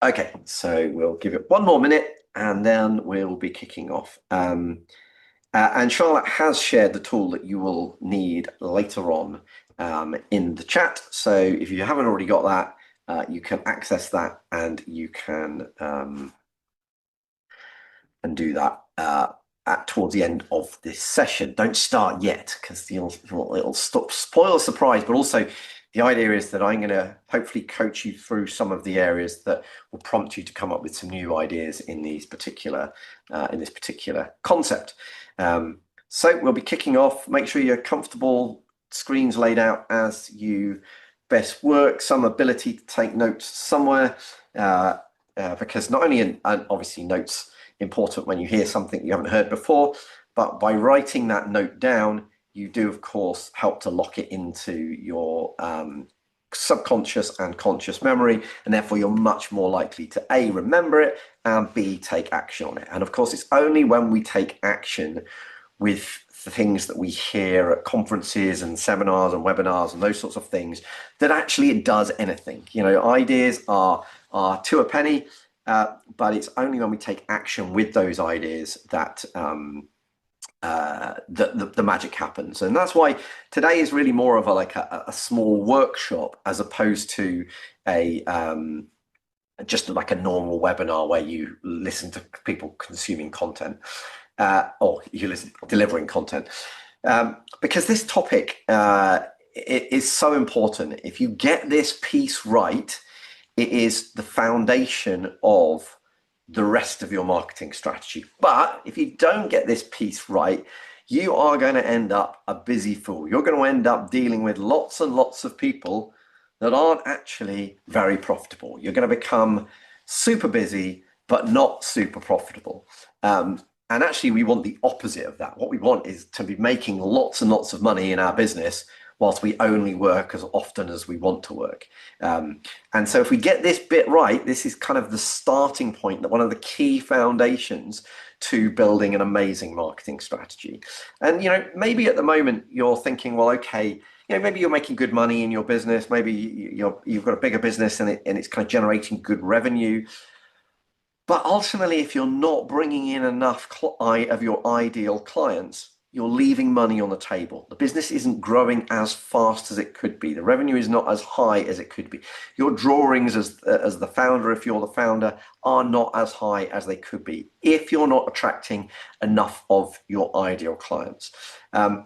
Okay, so we'll give it one more minute and then we'll be kicking off. And Charlotte has shared the tool that you will need later on in the chat. So if you haven't already got that, you can access that and you can and do that towards the end of this session. Don't start yet because it'll spoil the surprise, but also the idea is that I'm going to hopefully coach you through some of the areas that will prompt you to come up with some new ideas in this particular concept. So we'll be kicking off. Make sure you're comfortable, screens laid out as you best work, some ability to take notes somewhere, because not only obviously notes important when you hear something you haven't heard before, but by writing that note down, you do, of course, help to lock it into your subconscious and conscious memory, and therefore you're much more likely to A, remember it, and B, take action on it. And of course, it's only when we take action with the things that we hear at conferences and seminars and webinars and those sorts of things that actually it does anything. Ideas are to a penny, but it's only when we take action with those ideas that the magic happens. And that's why today is really more of a small workshop as opposed to just like a normal webinar where you listen to people consuming content, or you listen delivering content, because this topic it is so important. If you get this piece right, it is the foundation of the rest of your marketing strategy. But if you don't get this piece right, you are going to end up a busy fool. You're going to end up dealing with lots and lots of people that aren't actually very profitable. You're going to become super busy, but not super profitable. And actually, we want the opposite of that. What we want is to be making lots and lots of money in our business whilst we only work as often as we want to work. And so if we get this bit right, this is kind of the starting point, that one of the key foundations to building an amazing marketing strategy. And, maybe at the moment you're thinking, well, okay, maybe you're making good money in your business. Maybe you've got a bigger business and it's kind of generating good revenue. But ultimately, if you're not bringing in enough of your ideal clients, you're leaving money on the table. The business isn't growing as fast as it could be. The revenue is not as high as it could be. Your drawings as the founder, if you're the founder, are not as high as they could be if you're not attracting enough of your ideal clients. And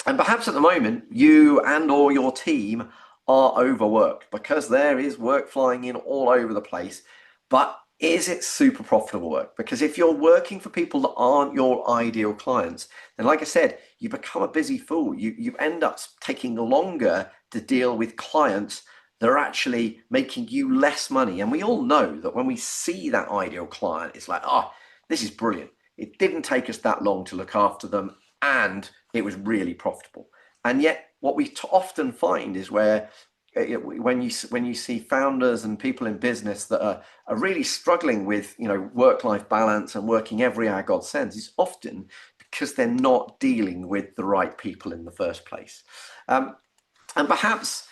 perhaps at the moment, you and or your team are overworked because there is work flying in all over the place. But is it super profitable work? Because if you're working for people that aren't your ideal clients, then like I said, you become a busy fool. You end up taking longer to deal with clients that are actually making you less money. And we all know that when we see that ideal client, it's like, oh, this is brilliant. It didn't take us that long to look after them, and it was really profitable. And yet what we often find is when you see founders and people in business that are really struggling with work-life balance and working every hour God sends, it's often because they're not dealing with the right people in the first place. And perhaps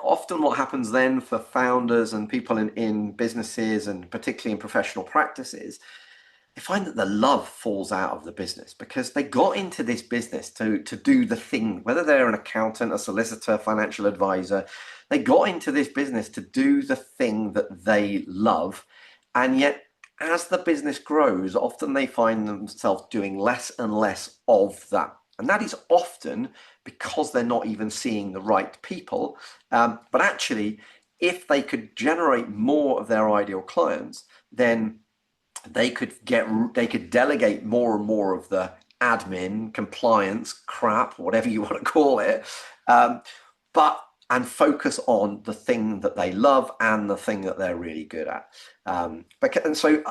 often what happens then for founders and people in businesses, and particularly in professional practices, they find that the love falls out of the business because they got into this business to do the thing, whether they're an accountant, a solicitor, financial advisor. They got into this business to do the thing that they love. And yet, as the business grows, often they find themselves doing less and less of that. And that is often because they're not even seeing the right people. But actually, if they could generate more of their ideal clients, then they could delegate more and more of the admin, compliance, crap, whatever you want to call it, and focus on the thing that they love and the thing that they're really good at. And so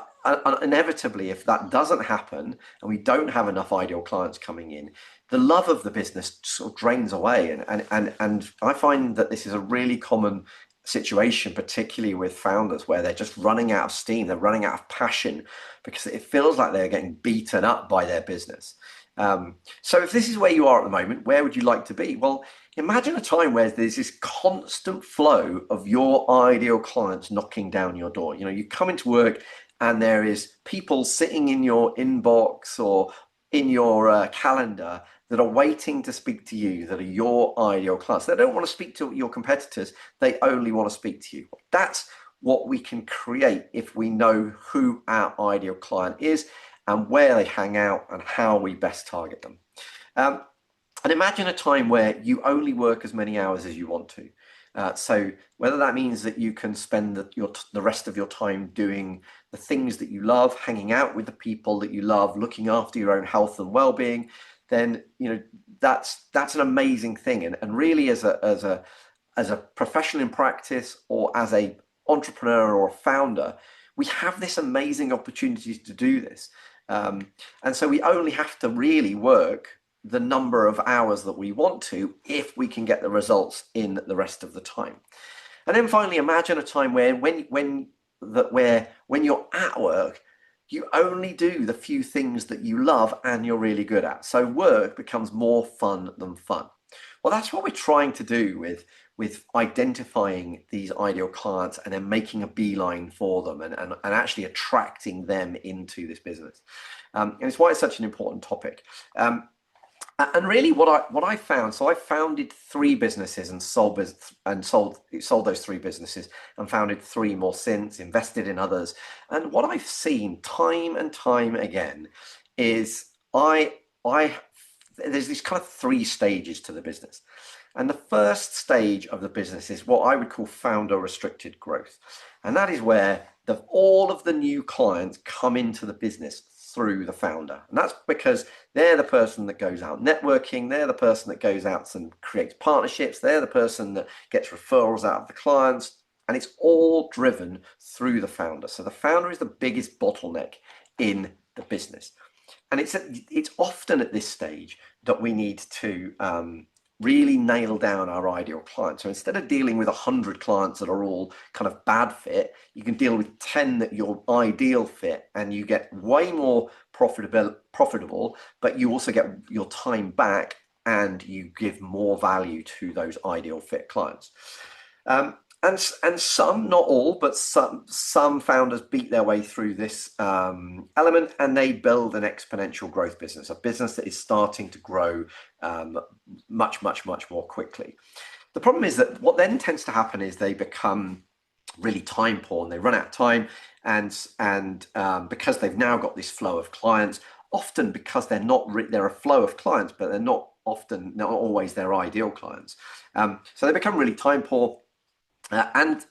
inevitably, if that doesn't happen and we don't have enough ideal clients coming in, the love of the business sort of drains away. And I find that this is a really common situation, particularly with founders, where they're just running out of steam, they're running out of passion because it feels like they're getting beaten up by their business. So if this is where you are at the moment, where would you like to be? Well, Imagine a time where there's this constant flow of your ideal clients knocking down your door. You know, you come into work and there is people sitting in your inbox or in your calendar that are waiting to speak to you, that are your ideal clients. They don't want to speak to your competitors. They only want to speak to you. That's what we can create if we know who our ideal client is and where they hang out and how we best target them. And imagine a time where you only work as many hours as you want to. So whether that means that you can spend the rest of your time doing the things that you love, hanging out with the people that you love, looking after your own health and well-being, then that's an amazing thing. And really, as a professional in practice or as a entrepreneur or a founder, we have this amazing opportunity to do this. And so we only have to really work the number of hours that we want to if we can get the results in the rest of the time. And then finally, imagine a time where when you're at work, you only do the few things that you love and you're really good at. So work becomes more fun than fun. Well, that's what we're trying to do with identifying these ideal clients and then making a beeline for them and actually attracting them into this business. And it's why it's such an important topic. And really, what I found, so I founded 3 businesses and sold those 3 businesses and founded 3 more since, invested in others. And what I've seen time and time again is there's these kind of 3 stages to the business. And the first stage of the business is what I would call founder restricted growth. And that is where all of the new clients come into the business through the founder. And that's because they're the person that goes out networking, they're the person that goes out and creates partnerships, they're the person that gets referrals out of the clients, and it's all driven through the founder. So the founder is the biggest bottleneck in the business. And it's often at this stage that we need to really nail down our ideal client. So instead of dealing with 100 clients that are all kind of bad fit, you can deal with 10 that you're ideal fit, and you get way more profitable, but you also get your time back and you give more value to those ideal fit clients. And some, not all, but some founders beat their way through this element, and they build an exponential growth business, a business that is starting to grow much more quickly. The problem is that what then tends to happen is they become really time poor and they run out of time, and because they've now got this flow of clients, often because they're a flow of clients, but they're not always their ideal clients. So they become really time poor. And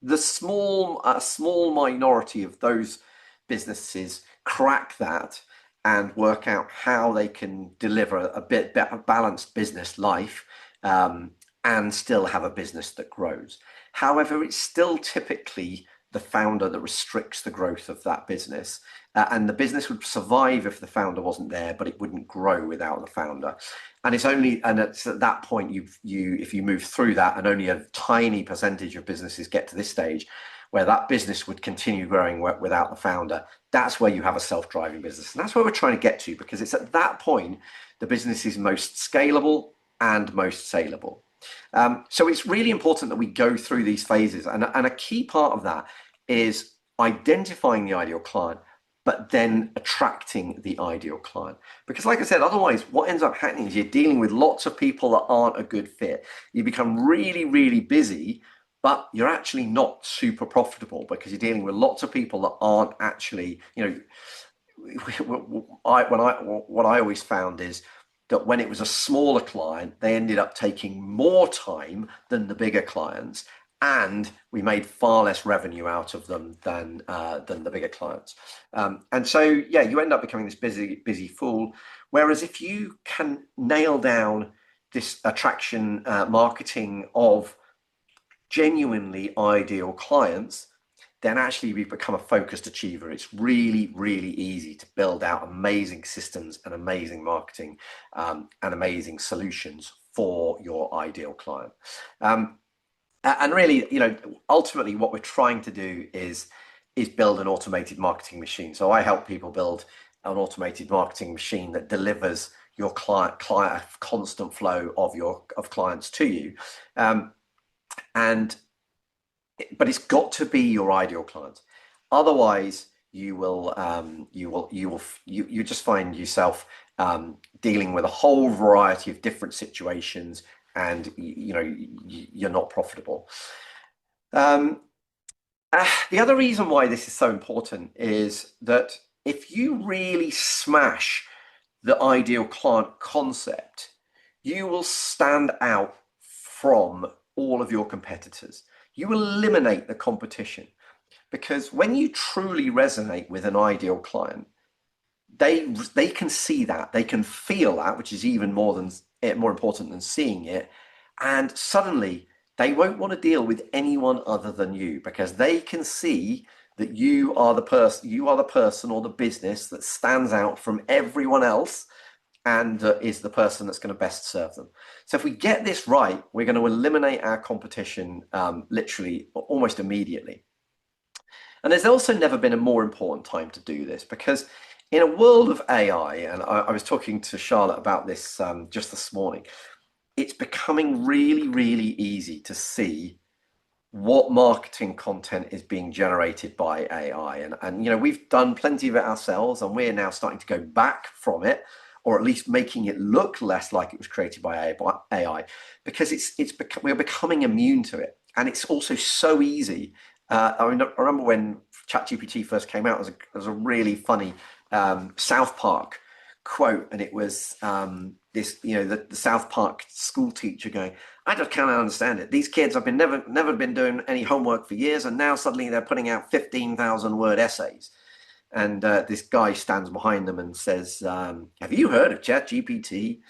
the small minority of those businesses crack that and work out how they can deliver a bit better balanced business life and still have a business that grows. However, it's still typically the founder that restricts the growth of that business. And the business would survive if the founder wasn't there, but it wouldn't grow without the founder. And it's at that point if you move through that, and only a tiny percentage of businesses get to this stage where that business would continue growing without the founder, that's where you have a self-driving business. And that's where we're trying to get to, because it's at that point the business is most scalable and most saleable. So it's really important that we go through these phases. And a key part of that is identifying the ideal client, but then attracting the ideal client. Because like I said, otherwise what ends up happening is you're dealing with lots of people that aren't a good fit. You become really, really busy, but you're actually not super profitable because you're dealing with lots of people that aren't actually, what I always found is that when it was a smaller client, they ended up taking more time than the bigger clients, and we made far less revenue out of them than the bigger clients. And so, yeah, you end up becoming this busy fool. Whereas if you can nail down this attraction marketing of genuinely ideal clients, then actually we become a focused achiever. It's really, really easy to build out amazing systems and amazing marketing and amazing solutions for your ideal client. And really, ultimately what we're trying to do is build an automated marketing machine. So I help people build an automated marketing machine that delivers your client a constant flow of clients to you. And but it's got to be your ideal client. Otherwise, you just find yourself dealing with a whole variety of different situations, and you're not profitable. The other reason why this is so important is that if you really smash the ideal client concept, you will stand out from all of your competitors. You eliminate the competition, because when you truly resonate with an ideal client, they can see that, they can feel that, which is even more important than seeing it, and suddenly they won't want to deal with anyone other than you, because they can see that you are the person or the business that stands out from everyone else, and is the person that's going to best serve them. So if we get this right, we're going to eliminate our competition literally almost immediately. And there's also never been a more important time to do this, because in a world of AI, and I was talking to Charlotte about this just this morning, it's becoming really, really easy to see what marketing content is being generated by AI. And we've done plenty of it ourselves, and we're now starting to go back from it, or at least making it look less like it was created by AI, because we're becoming immune to it. And it's also so easy. I remember when ChatGPT first came out, there was a really funny South Park quote, and it was the South Park school teacher going, "I just can't understand it. These kids have never been doing any homework for years, and now suddenly they're putting out 15,000 word essays." And this guy stands behind them and says, "Have you heard of ChatGPT?"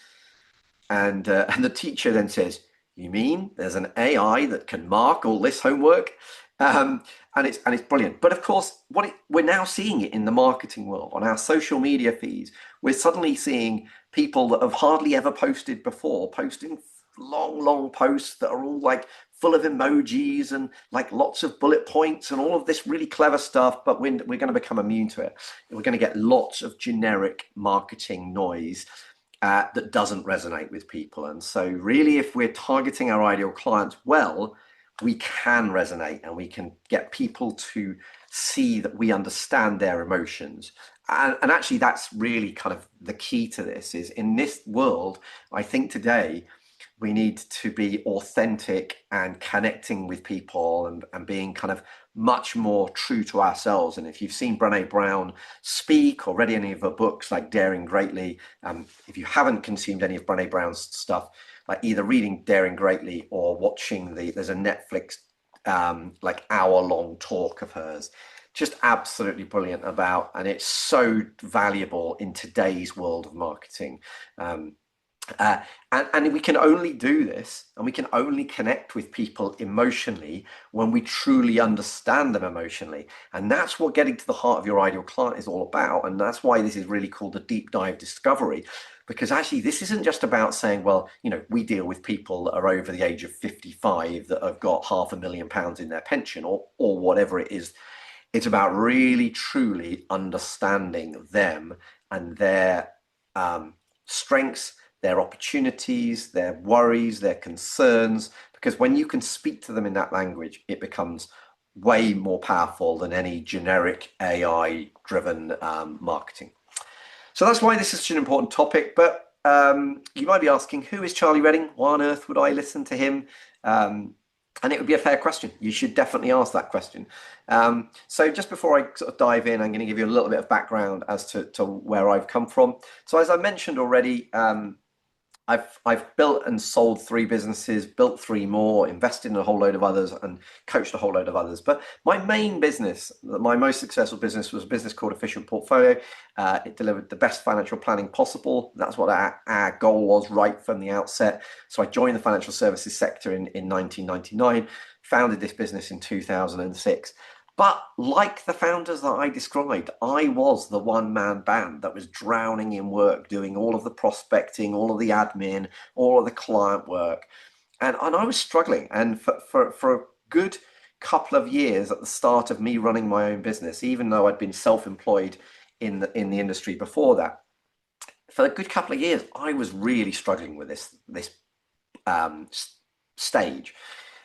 And the teacher then says, "You mean there's an AI that can mark all this homework?" And it's brilliant. But of course, we're now seeing it in the marketing world on our social media feeds. We're suddenly seeing people that have hardly ever posted before posting long posts that are all like full of emojis and like lots of bullet points and all of this really clever stuff. But we're going to become immune to it. We're going to get lots of generic marketing noise that doesn't resonate with people. And so really, if we're targeting our ideal clients well, we can resonate, and we can get people to see that we understand their emotions. And actually, that's really kind of the key to this. Is in this world, I think today we need to be authentic and connecting with people, and being kind of much more true to ourselves. And if you've seen Brené Brown speak or read any of her books like Daring Greatly, if you haven't consumed any of Brené Brown's stuff, like either reading Daring Greatly or watching there's a Netflix like hour-long talk of hers, just absolutely brilliant and it's so valuable in today's world of marketing. And we can only do this, and we can only connect with people emotionally when we truly understand them emotionally. And that's what getting to the heart of your ideal client is all about. And that's why this is really called the deep dive discovery, because actually this isn't just about saying, well, we deal with people that are over the age of 55 that have got £500,000 in their pension or whatever it is. It's about really truly understanding them and their strengths, their opportunities, their worries, their concerns, because when you can speak to them in that language, it becomes way more powerful than any generic AI-driven marketing. So that's why this is such an important topic. But you might be asking, who is Charlie Redding? Why on earth would I listen to him? And it would be a fair question. You should definitely ask that question. So just before I sort of dive in, I'm going to give you a little bit of background as to where I've come from. So as I mentioned already, I've built and sold 3 businesses, built 3 more, invested in a whole load of others, and coached a whole load of others. But my main business, my most successful business, was a business called Efficient Portfolio. It delivered the best financial planning possible. That's what our goal was right from the outset. So I joined the financial services sector in 1999, founded this business in 2006. But like the founders that I described, I was the one-man band that was drowning in work, doing all of the prospecting, all of the admin, all of the client work. And I was struggling. And for a good couple of years at the start of me running my own business, even though I'd been self-employed in the industry before that, for a good couple of years, I was really struggling with this um, stage.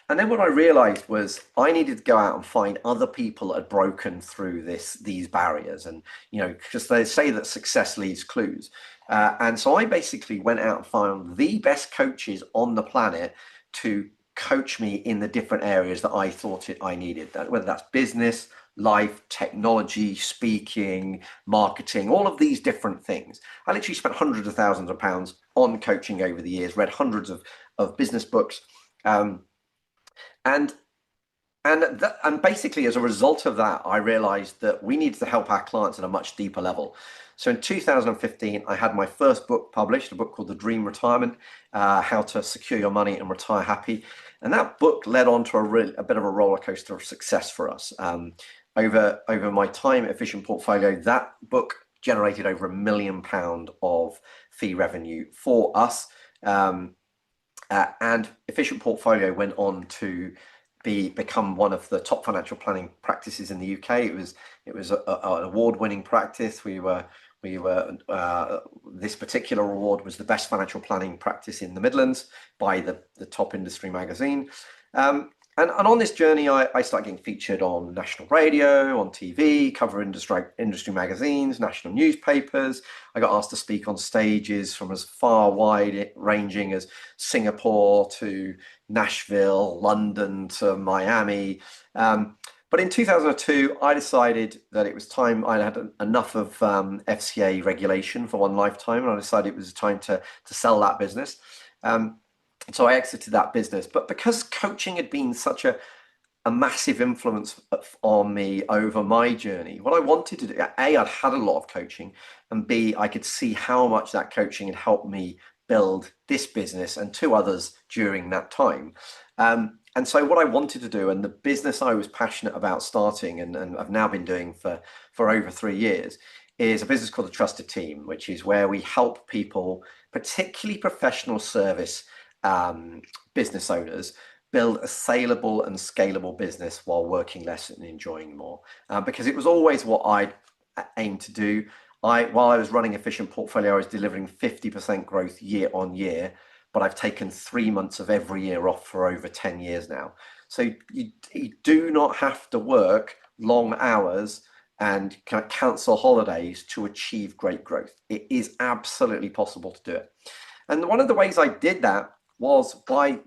And then what I realized was I needed to go out and find other people that had broken through these barriers. And, because they say that success leaves clues. And so I basically went out and found the best coaches on the planet to coach me in the different areas that I thought I needed, whether that's business, life, technology, speaking, marketing, all of these different things. I literally spent hundreds of thousands of pounds on coaching over the years, read hundreds of business books. And and basically, as a result of that, I realized that we needed to help our clients at a much deeper level. So in 2015, I had my first book published, a book called The Dream Retirement, How to Secure Your Money and Retire Happy. And that book led on to a bit of a roller coaster of success for us. Over my time at Efficient Portfolio, that book generated over £1 million of fee revenue for us. And Efficient Portfolio went on to become one of the top financial planning practices in the UK. It was an award-winning practice. This particular award was the best financial planning practice in the Midlands by the top industry magazine. And on this journey, I started getting featured on national radio, on TV, cover industry magazines, national newspapers. I got asked to speak on stages from as far wide ranging as Singapore to Nashville, London to Miami. But in 2002, I decided that it was time. I had enough of FCA regulation for one lifetime, and I decided it was time to sell that business. So I exited that business. But because coaching had been such a massive influence on me over my journey, what I wanted to do, A, I'd had a lot of coaching, and B, I could see how much that coaching had helped me build this business and two others during that time. And so what I wanted to do, and the business I was passionate about starting, and I've now been doing for over 3 years, is a business called The Trusted Team, which is where we help people, particularly professional service business owners, build a saleable and scalable business while working less and enjoying more. Because it was always what I aimed to do. While I was running Efficient Portfolio, I was delivering 50% growth year on year, but I've taken 3 months of every year off for over 10 years now. So you do not have to work long hours and kind of cancel holidays to achieve great growth. It is absolutely possible to do it. And one of the ways I did that was by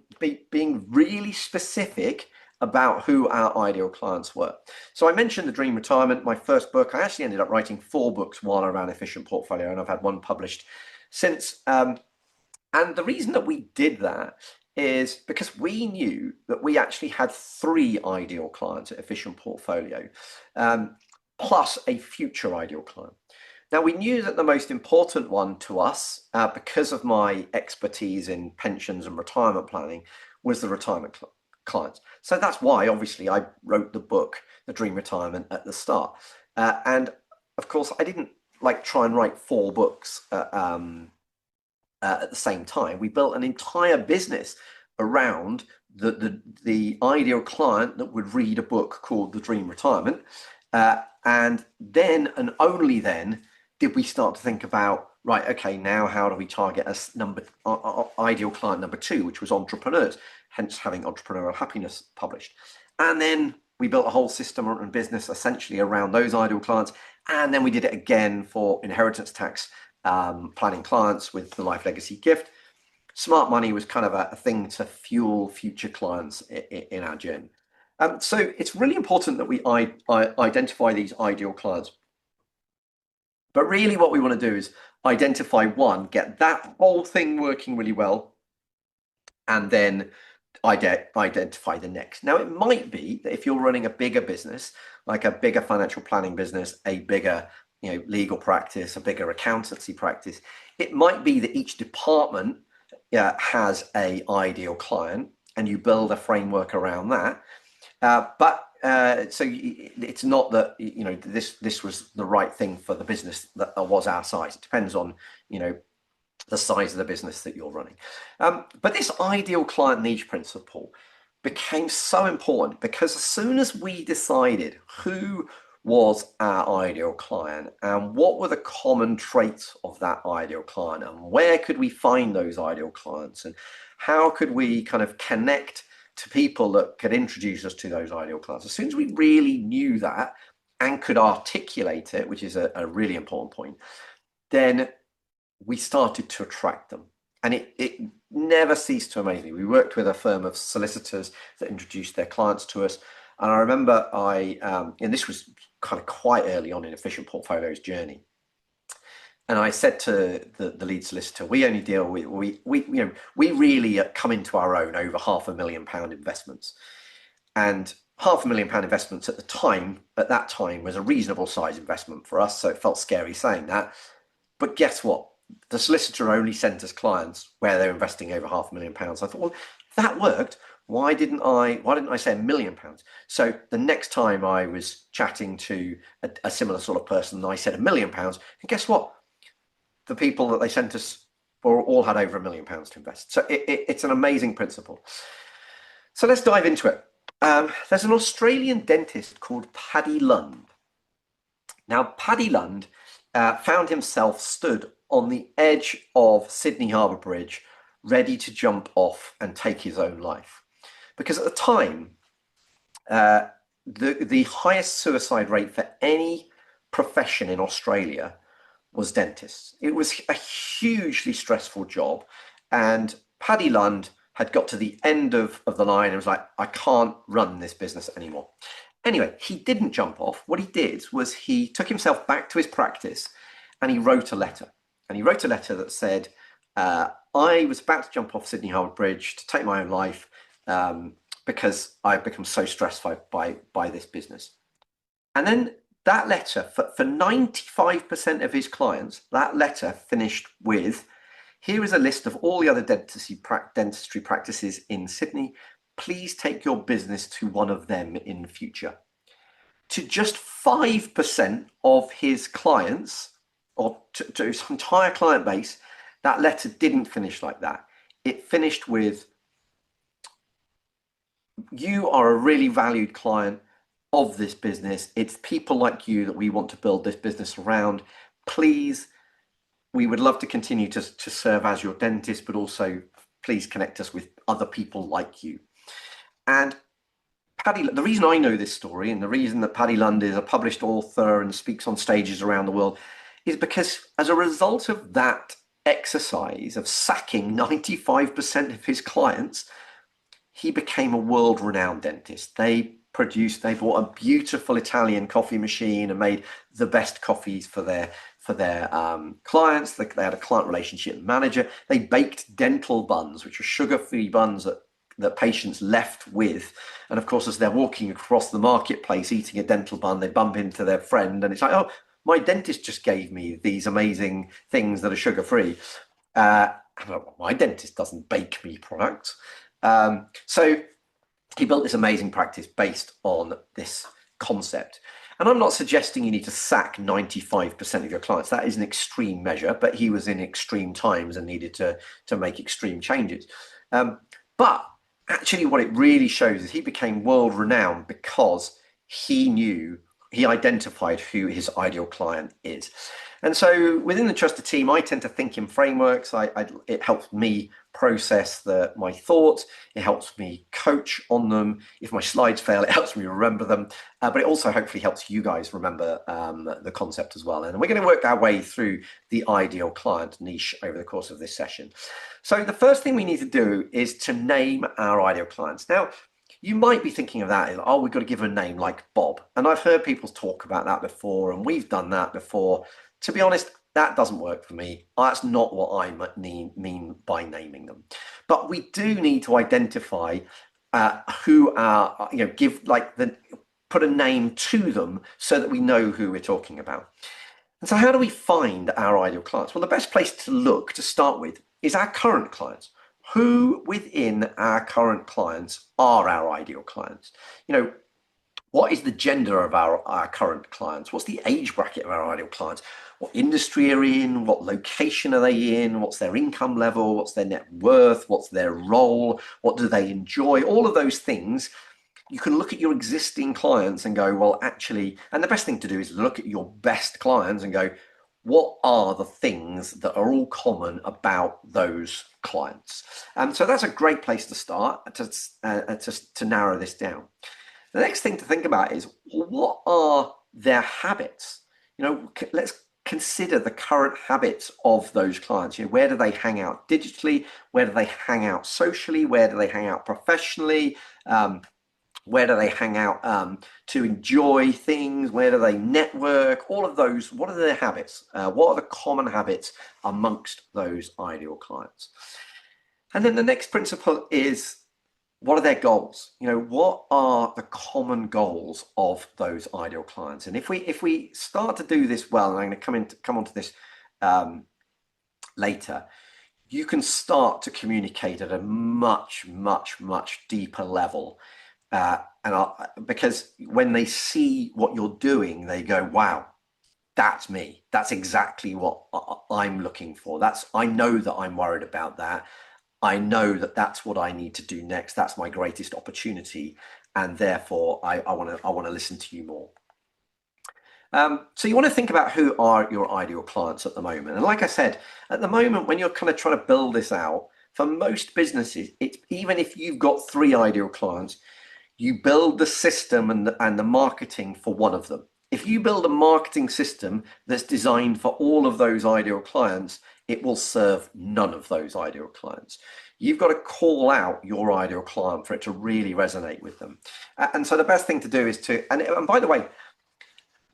being really specific about who our ideal clients were. So I mentioned The Dream Retirement, my first book. I actually ended up writing 4 books while I ran Efficient Portfolio, and I've had one published since. And the reason that we did that is because we knew that we actually had 3 ideal clients at Efficient Portfolio, plus a future ideal client. Now, we knew that the most important one to us, because of my expertise in pensions and retirement planning, was the retirement clients. So that's why, obviously, I wrote the book, The Dream Retirement, at the start. And of course, I didn't try and write 4 books at the same time. We built an entire business around the ideal client that would read a book called The Dream Retirement. And then, and only then, did we start to think about, right, okay, now how do we target ideal client number 2, which was entrepreneurs, hence having Entrepreneurial Happiness published. And then we built a whole system and business essentially around those ideal clients. And then we did it again for inheritance tax planning clients with the Life Legacy Gift. Smart money was kind of a thing to fuel future clients in our journey. So it's really important that we identify these ideal clients. But really what we want to do is identify one, get that whole thing working really well, and then identify the next. Now, it might be that if you're running a bigger business, like a bigger financial planning business, a bigger legal practice, a bigger accountancy practice, it might be that each department has a ideal client and you build a framework around that. So it's not that this was the right thing for the business that was our size. It depends on the size of the business that you're running. But this ideal client niche principle became so important because as soon as we decided who was our ideal client, and what were the common traits of that ideal client, and where could we find those ideal clients, and how could we kind of connect to people that could introduce us to those ideal clients. As soon as we really knew that and could articulate it, which is a really important point, then we started to attract them. And it never ceased to amaze me. We worked with a firm of solicitors that introduced their clients to us. And I remember and this was kind of quite early on in Efficient Portfolios journey. And I said to the lead solicitor, we only deal with, we really come into our own over £500,000 investments. And £500,000 investments at that time was a reasonable size investment for us. So it felt scary saying that. But guess what? The solicitor only sent us clients where they're investing over £500,000. I thought, well, if that worked, why didn't I say £1 million? So the next time I was chatting to a similar sort of person, I said £1 million. And guess what? The people that they sent us all had over £1 million to invest. So it's an amazing principle. So let's dive into it. There's an Australian dentist called Paddy Lund. Now, Paddy Lund found himself stood on the edge of Sydney Harbour Bridge, ready to jump off and take his own life. Because at the time, the highest suicide rate for any profession in Australia was dentists. It was a hugely stressful job, and Paddy Lund had got to the end of the line and was like, I can't run this business anymore. Anyway, he didn't jump off. What he did was he took himself back to his practice and he wrote a letter. And he wrote a letter that said, I was about to jump off Sydney Harbour Bridge to take my own life because I've become so stressed by this business. And then that letter, for 95% of his clients, that letter finished with, here is a list of all the other dentistry practices in Sydney. Please take your business to one of them in the future. To just 5% of his clients, or to his entire client base, that letter didn't finish like that. It finished with, you are a really valued client of this business. It's people like you that we want to build this business around. Please, we would love to continue to serve as your dentist, but also please connect us with other people like you. And Paddy, the reason I know this story and the reason that Paddy Lund is a published author and speaks on stages around the world is because as a result of that exercise of sacking 95% of his clients, he became a world-renowned dentist. They bought a beautiful Italian coffee machine and made the best coffees for their clients. They had a client relationship manager. They baked dental buns, which are sugar-free buns that patients left with. And of course, as they're walking across the marketplace eating a dental bun, they bump into their friend and it's like, oh, my dentist just gave me these amazing things that are sugar-free. My dentist doesn't bake me products. So he built this amazing practice based on this concept. And I'm not suggesting you need to sack 95% of your clients. That is an extreme measure, but he was in extreme times and needed to make extreme changes. But actually what it really shows is he became world renowned because he identified who his ideal client is. And so within the Trusted Team, I tend to think in frameworks. It helps me process my thoughts. It helps me coach on them. If my slides fail, it helps me remember them. But it also hopefully helps you guys remember the concept as well. And we're going to work our way through the ideal client niche over the course of this session. So the first thing we need to do is to name our ideal clients. Now, you might be thinking of that as, oh, we've got to give a name like Bob. And I've heard people talk about that before, and we've done that before. To be honest, that doesn't work for me. That's not what I mean by naming them. But we do need to identify who are, put a name to them so that we know who we're talking about. And so how do we find our ideal clients? Well, the best place to look to start with is our current clients. Who within our current clients are our ideal clients? What is the gender of our current clients? What's the age bracket of our ideal clients? What industry are in? What location are they in? What's their income level? What's their net worth? What's their role? What do they enjoy? All of those things you can look at your existing clients and go, well, actually, and the best thing to do is look at your best clients and go, what are the things that are all common about those clients? So that's a great place to start to narrow this down. The next thing to think about is, well, what are their habits? Let's consider the current habits of those clients. Where do they hang out digitally? Where do they hang out socially? Where do they hang out professionally? Where do they hang out to enjoy things? Where do they network? All of those, what are their habits? What are the common habits amongst those ideal clients? And then the next principle is, what are their goals? What are the common goals of those ideal clients? And if we start to do this well, and I'm going to come onto this later, you can start to communicate at a much, much, much deeper level. Because when they see what you're doing, they go, wow, that's me. That's exactly what I'm looking for. I know that I'm worried about that. I know that that's what I need to do next. That's my greatest opportunity. And therefore, I want to listen to you more. So you want to think about who are your ideal clients at the moment. And like I said, at the moment, when you're kind of trying to build this out, for most businesses, even if you've got 3 ideal clients, you build the system and the marketing for one of them. If you build a marketing system that's designed for all of those ideal clients, it will serve none of those ideal clients. You've got to call out your ideal client for it to really resonate with them. And so the best thing to do is and by the way,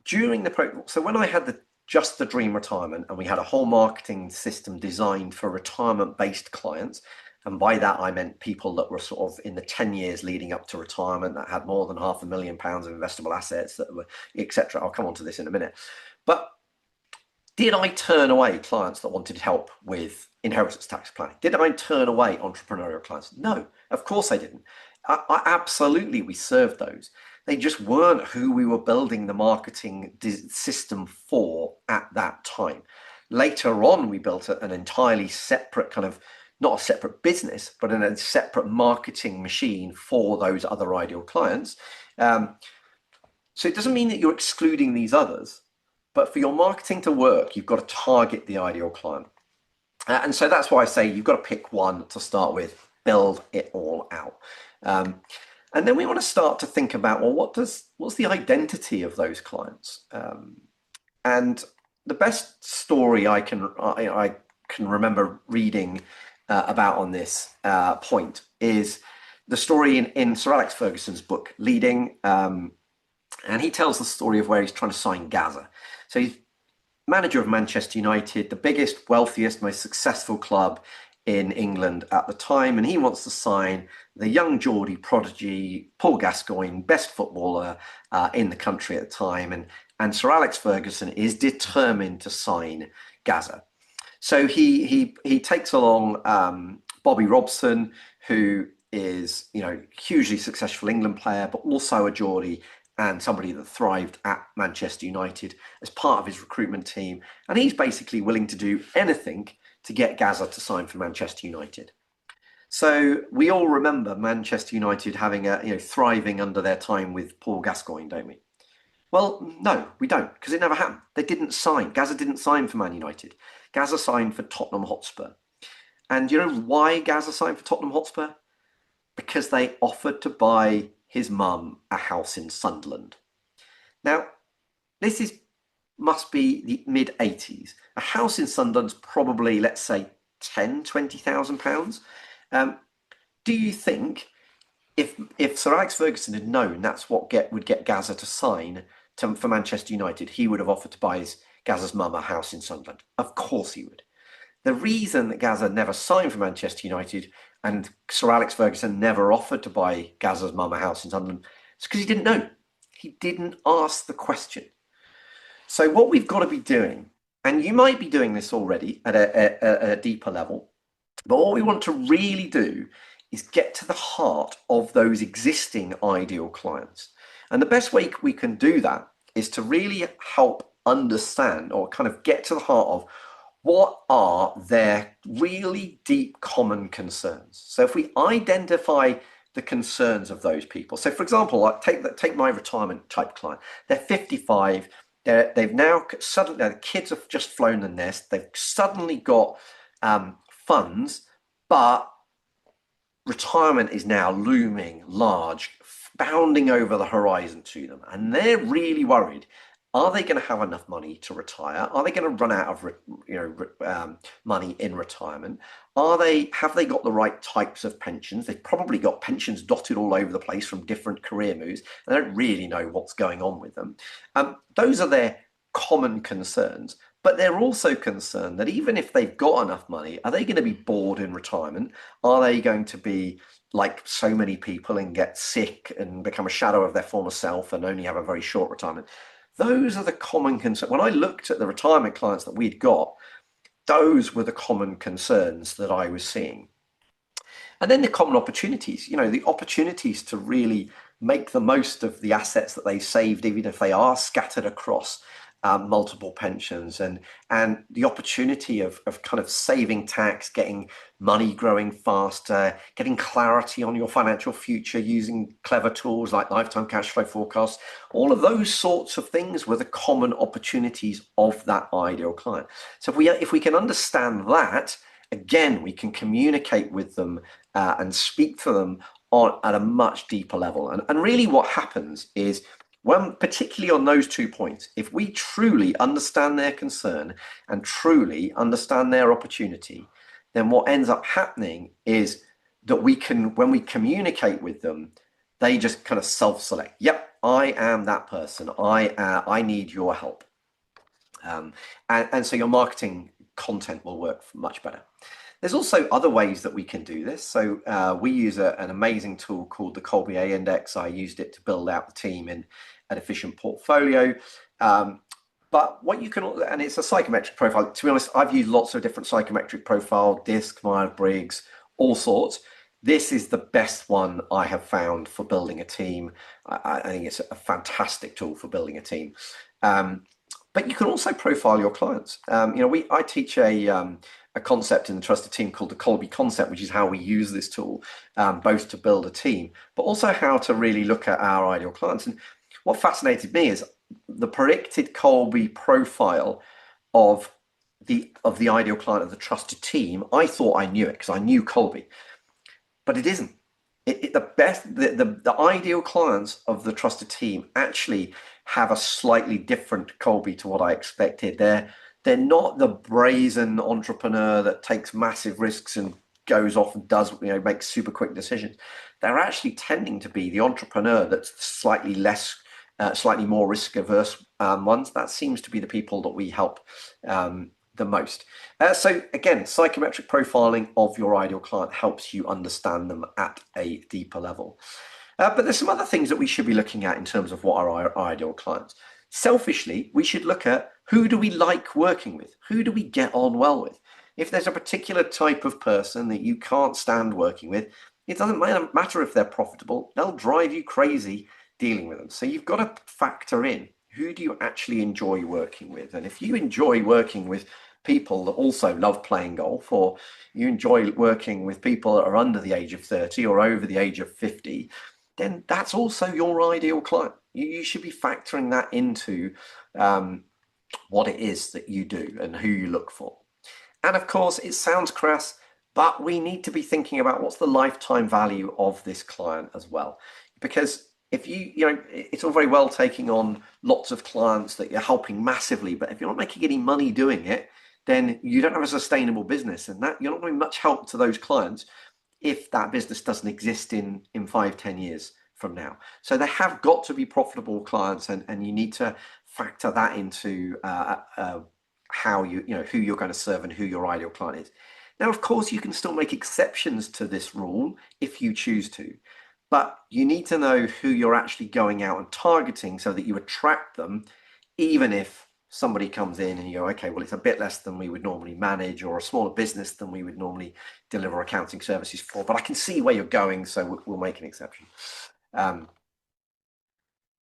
so when I had Just the Dream Retirement, and we had a whole marketing system designed for retirement-based clients, and by that I meant people that were sort of in the 10 years leading up to retirement that had more than £500,000 of investable assets, that were, etc. I'll come on to this in a minute. But did I turn away clients that wanted help with inheritance tax planning? Did I turn away entrepreneurial clients? No, of course I didn't. Absolutely, we served those. They just weren't who we were building the marketing system for at that time. Later on, we built an entirely separate kind of, not a separate business, but a separate marketing machine for those other ideal clients. So it doesn't mean that you're excluding these others, but for your marketing to work, you've got to target the ideal client. And so that's why I say you've got to pick one to start with, build it all out. And then we want to start to think about, well, what's the identity of those clients? And the best story I can remember reading about on this point is the story in Sir Alex Ferguson's book, Leading. And he tells the story of where he's trying to sign Gazza. So he's manager of Manchester United, the biggest, wealthiest, most successful club in England at the time. And he wants to sign the young Geordie prodigy, Paul Gascoigne, best footballer in the country at the time. And Sir Alex Ferguson is determined to sign Gazza. So he takes along Bobby Robson, who is, hugely successful England player, but also a Geordie and somebody that thrived at Manchester United as part of his recruitment team. And he's basically willing to do anything to get Gazza to sign for Manchester United. So we all remember Manchester United having thriving under their time with Paul Gascoigne, don't we? Well, no, we don't, because it never happened. They didn't sign. Gazza didn't sign for Man United. Gazza signed for Tottenham Hotspur. And you know why Gazza signed for Tottenham Hotspur? Because they offered to buy his mum a house in Sunderland. Now, this must be the mid-80s. A house in Sunderland's probably, let's say, £20,000. Do you think if Sir Alex Ferguson had known that's what would get Gazza to sign for Manchester United, he would have offered to buy Gazza's mum a house in Sunderland? Of course he would. The reason that Gazza never signed for Manchester United and Sir Alex Ferguson never offered to buy Gazza's mum a house in Sunderland is because he didn't know. He didn't ask the question. So what we've got to be doing, and you might be doing this already at a deeper level, but what we want to really do is get to the heart of those existing ideal clients. And the best way we can do that is to really help understand or kind of get to the heart of what are their really deep common concerns. So if we identify the concerns of those people. So, for example, like take my retirement type client. They're 55. They've now suddenly, the kids have just flown the nest. They've suddenly got funds, but retirement is now looming large, bounding over the horizon to them, and they're really worried. Are they going to have enough money to retire? Are they going to run out of money in retirement? Have they got the right types of pensions? They've probably got pensions dotted all over the place from different career moves. They don't really know what's going on with them. Those are their common concerns. But they're also concerned that even if they've got enough money, are they going to be bored in retirement? Are they going to be like so many people and get sick and become a shadow of their former self and only have a very short retirement? Those are the common concerns. When I looked at the retirement clients that we'd got, those were the common concerns that I was seeing. And then the common opportunities, the opportunities to really make the most of the assets that they saved, even if they are scattered across multiple pensions, and the opportunity of kind of saving tax, getting money growing faster, getting clarity on your financial future using clever tools like lifetime cash flow forecasts. All of those sorts of things were the common opportunities of that ideal client. So if we can understand that, again, we can communicate with them and speak to them at a much deeper level. And really what happens is, particularly on those 2 points, if we truly understand their concern and truly understand their opportunity, then what ends up happening is that when we communicate with them, they just kind of self-select. Yep, I am that person. I need your help. And so your marketing content will work much better. There's also other ways that we can do this. So we use an amazing tool called the Kolbe A Index. I used it to build out the team in an efficient portfolio. But what you can, and it's a psychometric profile. To be honest, I've used lots of different psychometric profile, DISC, Myers-Briggs, all sorts. This is the best one I have found for building a team. I think it's a fantastic tool for building a team. But you can also profile your clients. I teach a concept in the trusted team called the Kolbe concept, which is how we use this tool, both to build a team, but also how to really look at our ideal clients. And what fascinated me is the predicted Kolbe profile of the ideal client of the trusted team. I thought I knew it because I knew Kolbe, but it isn't. The ideal clients of the trusted team actually have a slightly different Kolbe to what I expected. They're not the brazen entrepreneur that takes massive risks and goes off and makes super quick decisions. They're actually tending to be the entrepreneur that's slightly more risk averse ones. That seems to be the people that we help the most. So again, psychometric profiling of your ideal client helps you understand them at a deeper level. But there's some other things that we should be looking at in terms of what our ideal clients. Selfishly, we should look at who do we like working with? Who do we get on well with? If there's a particular type of person that you can't stand working with, it doesn't matter if they're profitable. They'll drive you crazy dealing with them. So you've got to factor in, who do you actually enjoy working with? And if you enjoy working with people that also love playing golf, or you enjoy working with people that are under the age of 30 or over the age of 50, then that's also your ideal client. You should be factoring that into what it is that you do and who you look for. And of course, it sounds crass, but we need to be thinking about what's the lifetime value of this client as well. Because if it's all very well taking on lots of clients that you're helping massively, but if you're not making any money doing it, then you don't have a sustainable business, and that you're not going much help to those clients if that business doesn't exist in 5-10 years from now. So they have got to be profitable clients, and you need to factor that into how who you're going to serve and who your ideal client is. Now, of course, you can still make exceptions to this rule if you choose to, but you need to know who you're actually going out and targeting so that you attract them, even if somebody comes in and you go, okay, well, it's a bit less than we would normally manage, or a smaller business than we would normally deliver accounting services for, but I can see where you're going, so we'll make an exception.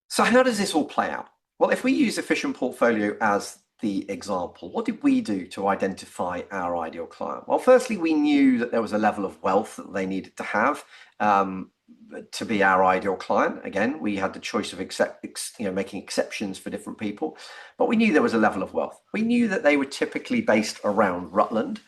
So how does this all play out? Well, if we use Efficient Portfolio as the example, what did we do to identify our ideal client? Well, firstly, we knew that there was a level of wealth that they needed to have. to be our ideal client. Again, we had the choice of making exceptions for different people, but we knew there was a level of wealth. We knew that they were typically based around Rutland.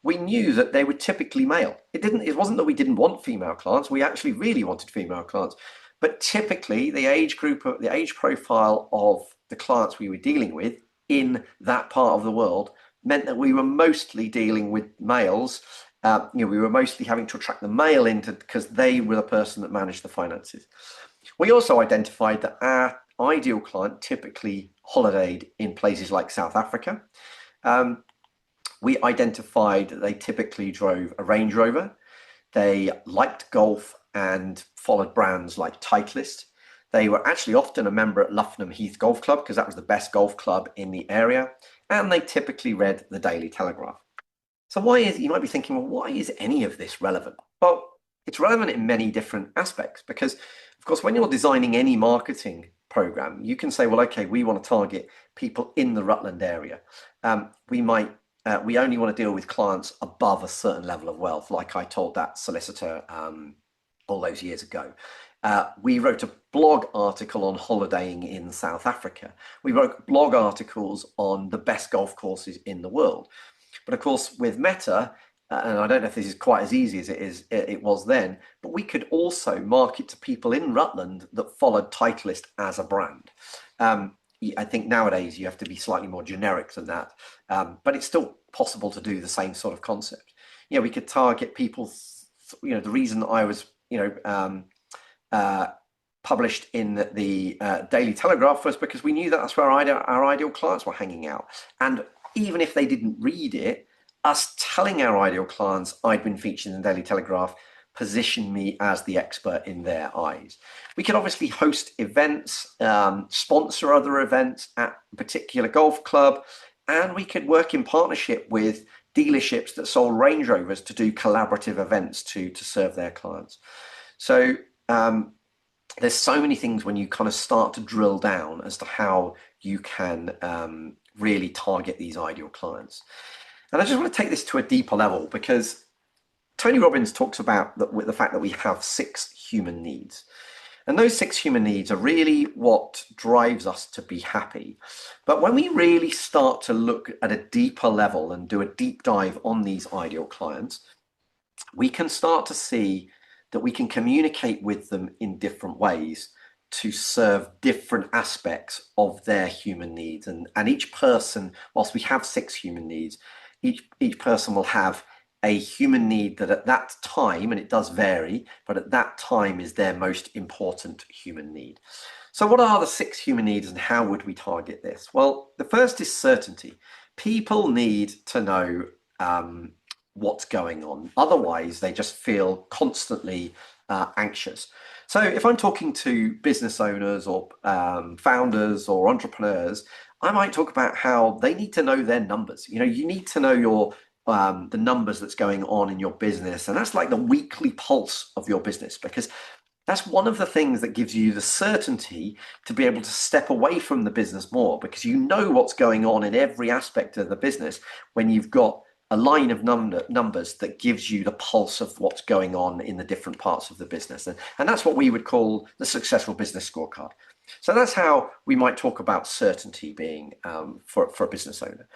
We knew that they were typically male. It wasn't that we didn't want female clients. We actually really wanted female clients, but typically the age profile of the clients we were dealing with in that part of the world meant that we were mostly dealing with males. We were mostly having to attract the male into because they were the person that managed the finances. We also identified that our ideal client typically holidayed in places like South Africa. We identified that they typically drove a Range Rover. They liked golf and followed brands like Titleist. They were actually often a member at Luffenham Heath Golf Club because that was the best golf club in the area. And they typically read the Daily Telegraph. So you might be thinking, well, why is any of this relevant? Well, it's relevant in many different aspects because, of course, when you're designing any marketing program, you can say, well, okay, we want to target people in the Rutland area. We only want to deal with clients above a certain level of wealth, like I told that solicitor all those years ago. We wrote a blog article on holidaying in South Africa. We wrote blog articles on the best golf courses in the world. But of course, with Meta, and I don't know if this is quite as easy as it was then, but we could also market to people in Rutland that followed Titleist as a brand. I think nowadays you have to be slightly more generic than that, but it's still possible to do the same sort of concept. We could target people. The reason I was, published in the Daily Telegraph was because we knew that that's where our ideal clients were hanging out, and even if they didn't read it, us telling our ideal clients I'd been featured in the Daily Telegraph positioned me as the expert in their eyes. We could obviously host events, sponsor other events at a particular golf club, and we could work in partnership with dealerships that sold Range Rovers to do collaborative events to serve their clients. So there's so many things when you kind of start to drill down as to how you can really target these ideal clients. And I just want to take this to a deeper level because Tony Robbins talks about the fact that we have 6 human needs. And those 6 human needs are really what drives us to be happy. But when we really start to look at a deeper level and do a deep dive on these ideal clients, we can start to see that we can communicate with them in different ways to serve different aspects of their human needs. And each person, whilst we have 6 human needs, each person will have a human need that at that time, and it does vary, but at that time is their most important human need. So what are the 6 human needs and how would we target this? Well, the first is certainty. People need to know what's going on. Otherwise, they just feel constantly anxious. So if I'm talking to business owners or founders or entrepreneurs, I might talk about how they need to know their numbers. You need to know the numbers that's going on in your business. And that's like the weekly pulse of your business, because that's one of the things that gives you the certainty to be able to step away from the business more, because you know what's going on in every aspect of the business when you've got a line of numbers that gives you the pulse of what's going on in the different parts of the business. And that's what we would call the successful business scorecard. So that's how we might talk about certainty being for a business owner.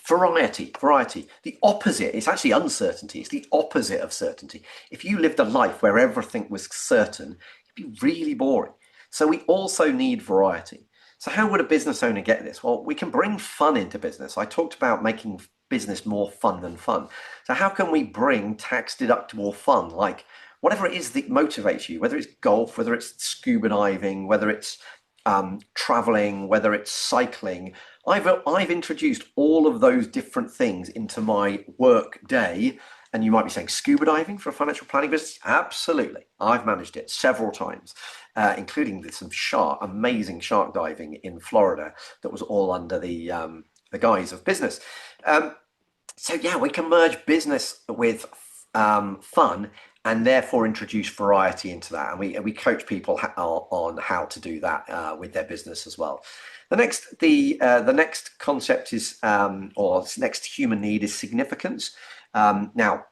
Variety. The opposite is actually uncertainty. It's the opposite of certainty. If you lived a life where everything was certain, it'd be really boring. So we also need variety. So how would a business owner get this? Well, we can bring fun into business. I talked about making business more fun than fun. So how can we bring tax deductible fun, like whatever it is that motivates you, whether it's golf, whether it's scuba diving, whether it's traveling, whether it's cycling. I've introduced all of those different things into my work day. And you might be saying, scuba diving for a financial planning business? Absolutely. I've managed it several times, including with some amazing shark diving in Florida that was all under the guise of business. So yeah, we can merge business with fun and therefore introduce variety into that. And we coach people on how to do that with their business as well. The next concept is, or next human need is significance. Now,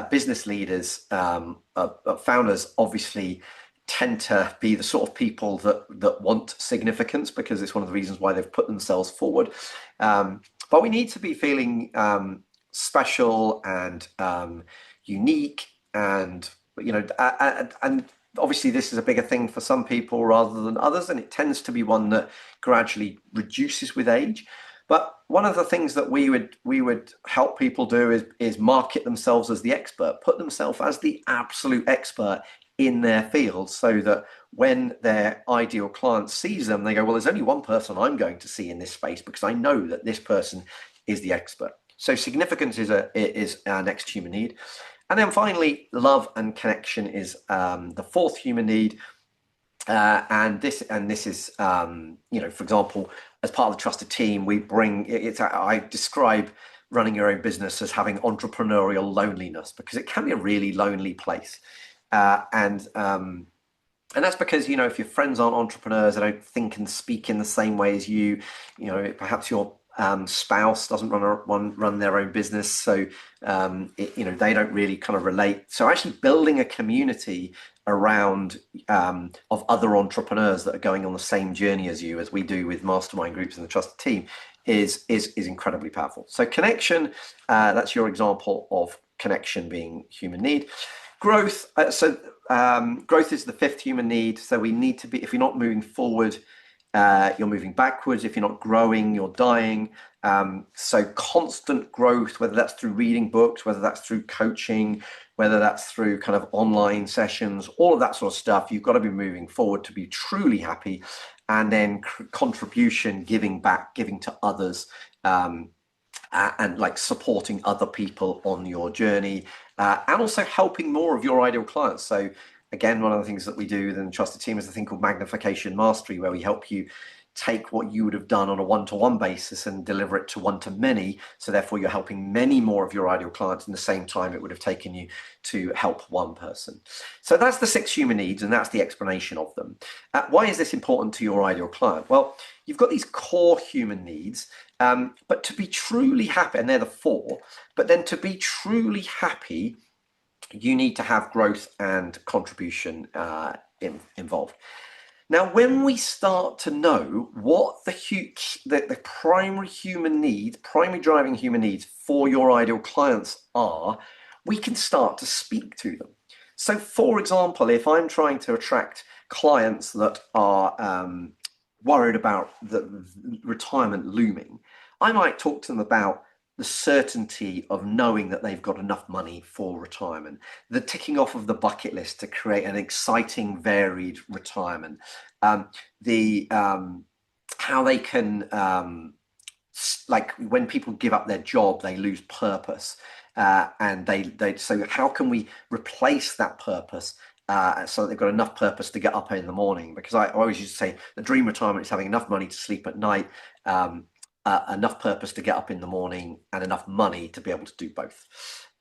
business leaders, founders, obviously tend to be the sort of people that want significance, because it's one of the reasons why they've put themselves forward. But we need to be feeling special and unique, and and obviously this is a bigger thing for some people rather than others, and it tends to be one that gradually reduces with age. But one of the things that we would help people do is market themselves as the expert, put themselves as the absolute expert in their field, so that when their ideal client sees them, they go, well, there's only one person I'm going to see in this space, because I know that this person is the expert. So significance is our next human need. And then finally, love and connection is the fourth human need. And this is, for example, as part of the trusted team, I describe running your own business as having entrepreneurial loneliness, because it can be a really lonely place. And that's because, if your friends aren't entrepreneurs, they don't think and speak in the same way as you, perhaps your spouse doesn't run their own business, so they don't really kind of relate. So actually building a community around of other entrepreneurs that are going on the same journey as you, as we do with mastermind groups and the trusted team, is incredibly powerful. So connection, that's your example of connection being human need. Growth, growth is the fifth human need. So we need to be, if you're not moving forward, you're moving backwards. If you're not growing, you're dying. So constant growth, whether that's through reading books, whether that's through coaching, whether that's through kind of online sessions, all of that sort of stuff, you've got to be moving forward to be truly happy. And then contribution, giving back, giving to others, and like supporting other people on your journey, and also helping more of your ideal clients. So again, one of the things that we do within the trusted team is a thing called magnification mastery, where we help you take what you would have done on a one-to-one basis and deliver it to one-to-many. So therefore you're helping many more of your ideal clients in the same time it would have taken you to help one person. So that's the 6 human needs, and that's the explanation of them. Why is this important to your ideal client? Well, you've got these core human needs, but to be truly happy, and they're the 4, but then to be truly happy, you need to have growth and contribution involved. Now, when we start to know what the primary human needs, primary driving human needs for your ideal clients are, we can start to speak to them. So, for example, if I'm trying to attract clients that are worried about the retirement looming, I might talk to them about the certainty of knowing that they've got enough money for retirement, the ticking off of the bucket list to create an exciting, varied retirement, how they can, like when people give up their job, they lose purpose, and so how can we replace that purpose so that they've got enough purpose to get up in the morning? Because I always used to say the dream retirement is having enough money to sleep at night, enough purpose to get up in the morning, and enough money to be able to do both.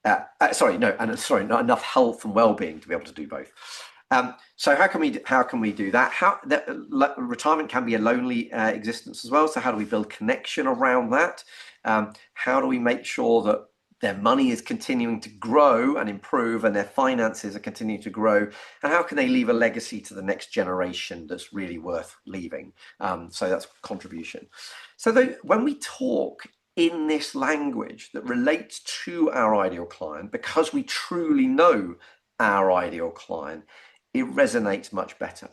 Not enough health and well-being to be able to do both. So how can we do that? Retirement can be a lonely existence as well. So how do we build connection around that? How do we make sure that their money is continuing to grow and improve, and their finances are continuing to grow? And how can they leave a legacy to the next generation that's really worth leaving? So that's contribution. So when we talk in this language that relates to our ideal client, because we truly know our ideal client, it resonates much better.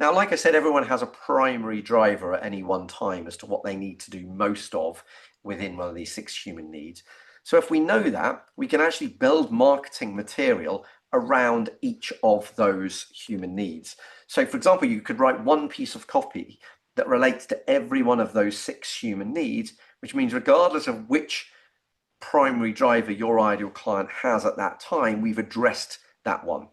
Now, like I said, everyone has a primary driver at any one time as to what they need to do most of within one of these 6 human needs. So if we know that, we can actually build marketing material around each of those human needs. So for example, you could write one piece of copy that relates to every one of those 6 human needs, which means regardless of which primary driver your ideal client has at that time, we've addressed that one.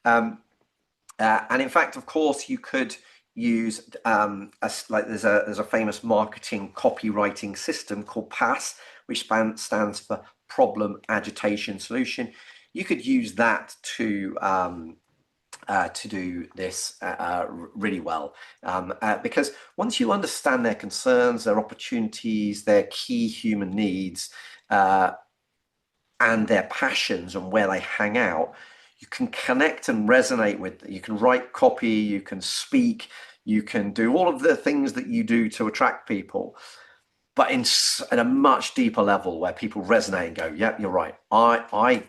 And in fact, of course, you could use there's a famous marketing copywriting system called PASS, which stands for Problem, Agitation, Solution. You could use that to do this really well, because once you understand their concerns, their opportunities, their key human needs, and their passions and where they hang out, you can connect and resonate with. You can write copy, you can speak, you can do all of the things that you do to attract people, but in a much deeper level where people resonate and go, yeah, you're right.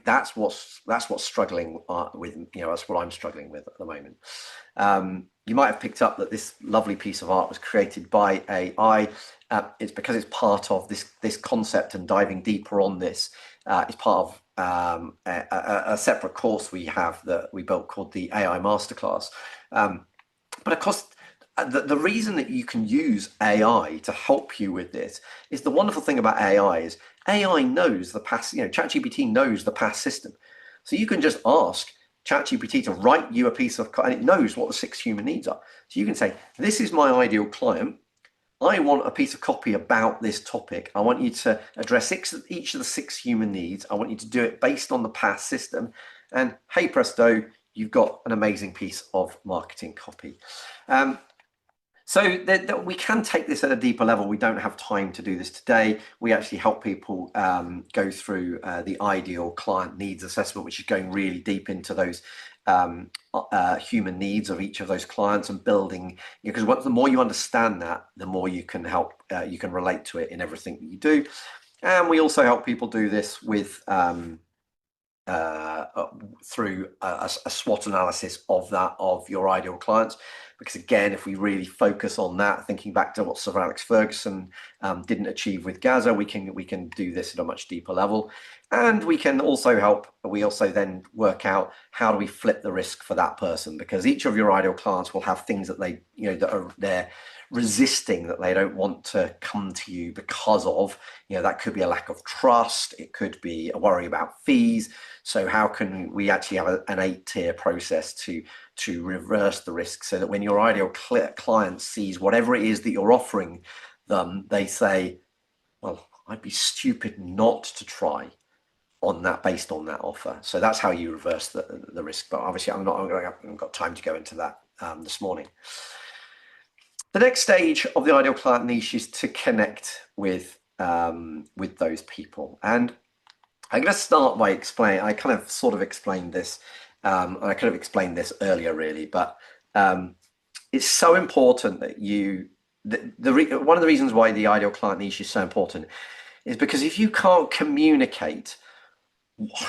That's what's struggling with, that's what I'm struggling with at the moment. You might have picked up that this lovely piece of art was created by AI. It's because it's part of this concept, and diving deeper on this is part of a separate course we have that we built called the AI Masterclass. But of course, the reason that you can use AI to help you with this is, the wonderful thing about AI is AI knows the past, ChatGPT knows the past system. So you can just ask ChatGPT to write you a piece of code, and it knows what the 6 human needs are. So you can say, this is my ideal client. I want a piece of copy about this topic. I want you to address each of the 6 human needs. I want you to do it based on the past system. And hey presto, you've got an amazing piece of marketing copy. So we can take this at a deeper level. We don't have time to do this today. We actually help people go through the ideal client needs assessment, which is going really deep into those human needs of each of those clients, and building, because the more you understand that, the more you can help, you can relate to it in everything that you do. And we also help people do this with through a SWOT analysis of your ideal clients. Because again, if we really focus on that, thinking back to what Sir Alex Ferguson didn't achieve with Gaza, we can do this at a much deeper level. And we can also help, we also then work out how do we flip the risk for that person, because each of your ideal clients will have things that they're resisting, that they don't want to come to you because of, that could be a lack of trust, it could be a worry about fees. So how can we actually have an 8-tier process to reverse the risk, so that when your ideal client sees whatever it is that you're offering them, they say, well, I'd be stupid not to try on that, based on that offer. So that's how you reverse the risk. But obviously I haven't got time to go into that this morning. The next stage of the ideal client niche is to connect with those people. And I'm going to start by explaining, I kind of sort of explained this, I could have explained this earlier really, but it's so important that one of the reasons why the ideal client niche is so important is because if you can't communicate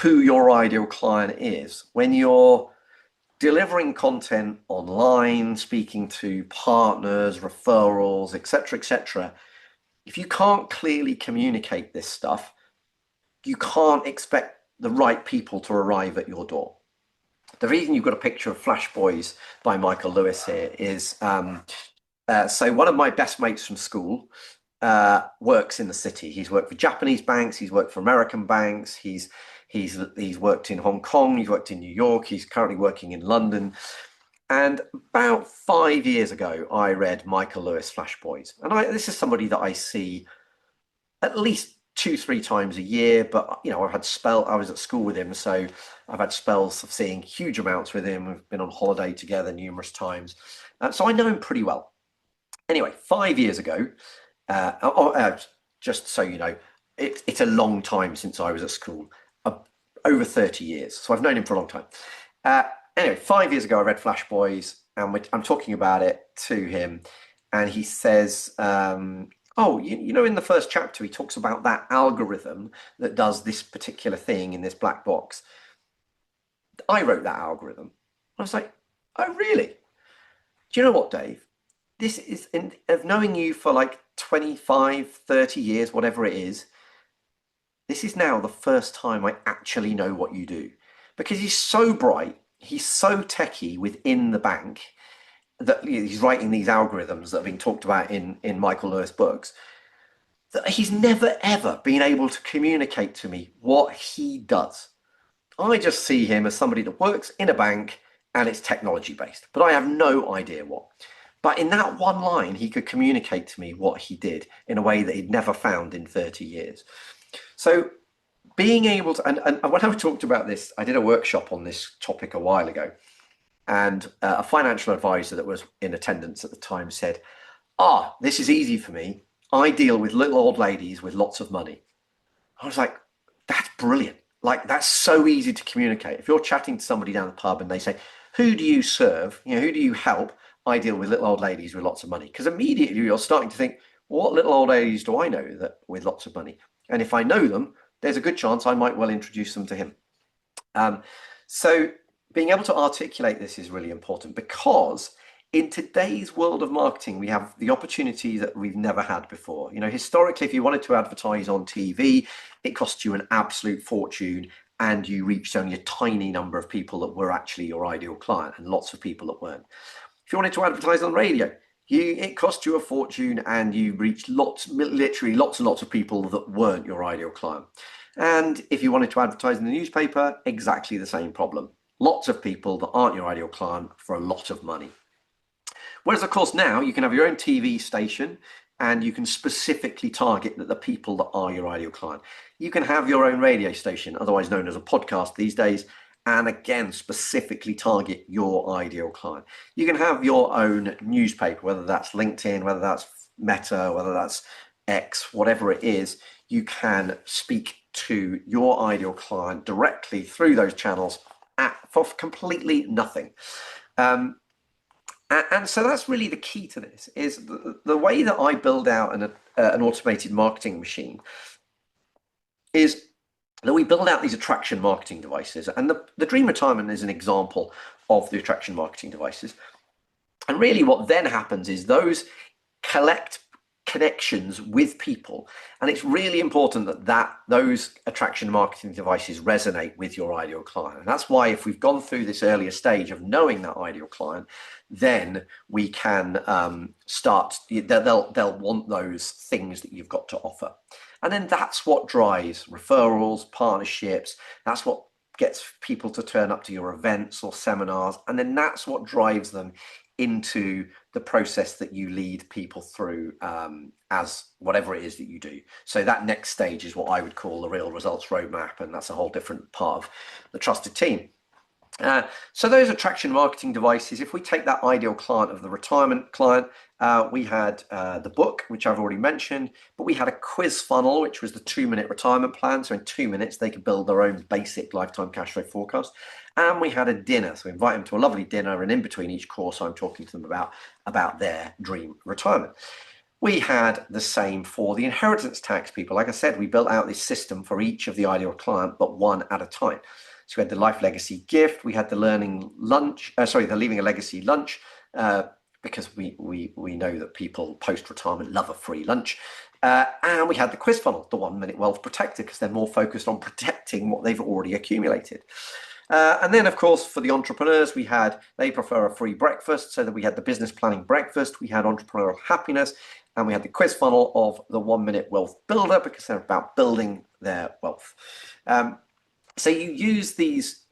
who your ideal client is, when you're delivering content online, speaking to partners, referrals, etc., if you can't clearly communicate this stuff, you can't expect the right people to arrive at your door. The reason you've got a picture of Flash Boys by Michael Lewis here is, so one of my best mates from school works in the city. He's worked for Japanese banks, he's worked for American banks, he's worked in Hong Kong, he's worked in New York, he's currently working in London. And about 5 years ago, I read Michael Lewis' Flash Boys. And this is somebody that I see at least 2-3 times a year, but I was at school with him, so I've had spells of seeing huge amounts with him. We've been on holiday together numerous times, so I know him pretty well. Anyway, 5 years ago, just so you know, it's a long time since I was at school, over 30 years, so I've known him for a long time. Anyway, 5 years ago, I read Flash Boys, and I'm talking about it to him, and he says, oh, in the first chapter, he talks about that algorithm that does this particular thing in this black box. I wrote that algorithm. I was like, oh, really? Do you know what, Dave? This is, of knowing you for like 25, 30 years, whatever it is, this is now the first time I actually know what you do. Because he's so bright, he's so techie within the bank, that he's writing these algorithms that have been talked about in Michael Lewis books, that he's never ever been able to communicate to me what he does. I just see him as somebody that works in a bank and it's technology based, but I have no idea what. But in that one line, he could communicate to me what he did in a way that he'd never found in 30 years. So being able to, and when I talked about this, I did a workshop on this topic a while ago. And a financial advisor that was in attendance at the time said, this is easy for me. I deal with little old ladies with lots of money. I was like, that's brilliant. like that's so easy to communicate. If you're chatting to somebody down the pub and they say, "Who do you serve? Who do you help?" I deal with little old ladies with lots of money, because immediately you're starting to think, well, what little old ladies do I know that with lots of money? And if I know them, there's a good chance I might well introduce them to him. So being able to articulate this is really important, because in today's world of marketing, we have the opportunity that we've never had before. Historically, if you wanted to advertise on TV, it cost you an absolute fortune, and you reached only a tiny number of people that were actually your ideal client, and lots of people that weren't. If you wanted to advertise on radio, it cost you a fortune, and you reached literally lots and lots of people that weren't your ideal client. And if you wanted to advertise in the newspaper, exactly the same problem. Lots of people that aren't your ideal client for a lot of money. Whereas, of course, now you can have your own TV station, and you can specifically target the people that are your ideal client. You can have your own radio station, otherwise known as a podcast these days, and again, specifically target your ideal client. You can have your own newspaper, whether that's LinkedIn, whether that's Meta, whether that's X, whatever it is. You can speak to your ideal client directly through those channels for completely nothing. And so that's really the key to this, is the way that I build out an automated marketing machine is that we build out these attraction marketing devices. And the Dream Retirement is an example of the attraction marketing devices. And really what then happens is those collect connections with people, and it's really important that those attraction marketing devices resonate with your ideal client. And that's why, if we've gone through this earlier stage of knowing that ideal client, then we can start, they'll want those things that you've got to offer. And then that's what drives referrals, partnerships. That's what gets people to turn up to your events or seminars, and then that's what drives them into the process that you lead people through as whatever it is that you do. So that next stage is what I would call the real results roadmap, and that's a whole different part of the trusted team. So those attraction marketing devices, if we take that ideal client of the retirement client, we had the book, which I've already mentioned, but we had a quiz funnel, which was the 2-minute retirement plan. So in 2 minutes, they could build their own basic lifetime cash flow forecast. And we had a dinner. So we invite them to a lovely dinner, and in between each course, I'm talking to them about their dream retirement. We had the same for the inheritance tax people. Like I said, we built out this system for each of the ideal client, but one at a time. So we had the life legacy gift, we had the learning lunch, the leaving a legacy lunch, because we know that people post-retirement love a free lunch. And we had the quiz funnel, the 1-minute wealth protector, because they're more focused on protecting what they've already accumulated. And then, of course, for the entrepreneurs, they prefer a free breakfast, so that we had the business planning breakfast, we had entrepreneurial happiness, and we had the quiz funnel of the 1-minute wealth builder, because they're about building their wealth. So you use these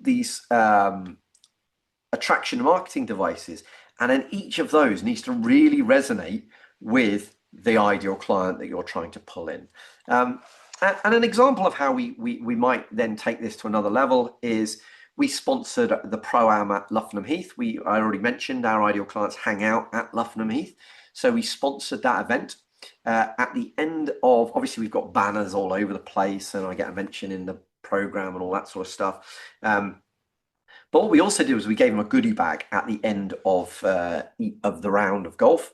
attraction marketing devices, and then each of those needs to really resonate with the ideal client that you're trying to pull in. And an example of how we might then take this to another level is we sponsored the Pro-Am at Luffenham Heath. I already mentioned our ideal clients hang out at Luffenham Heath. So we sponsored that event. At the end of, obviously we've got banners all over the place, and I get a mention in the program and all that sort of stuff. But what we also did was we gave them a goodie bag at the end of the round of golf.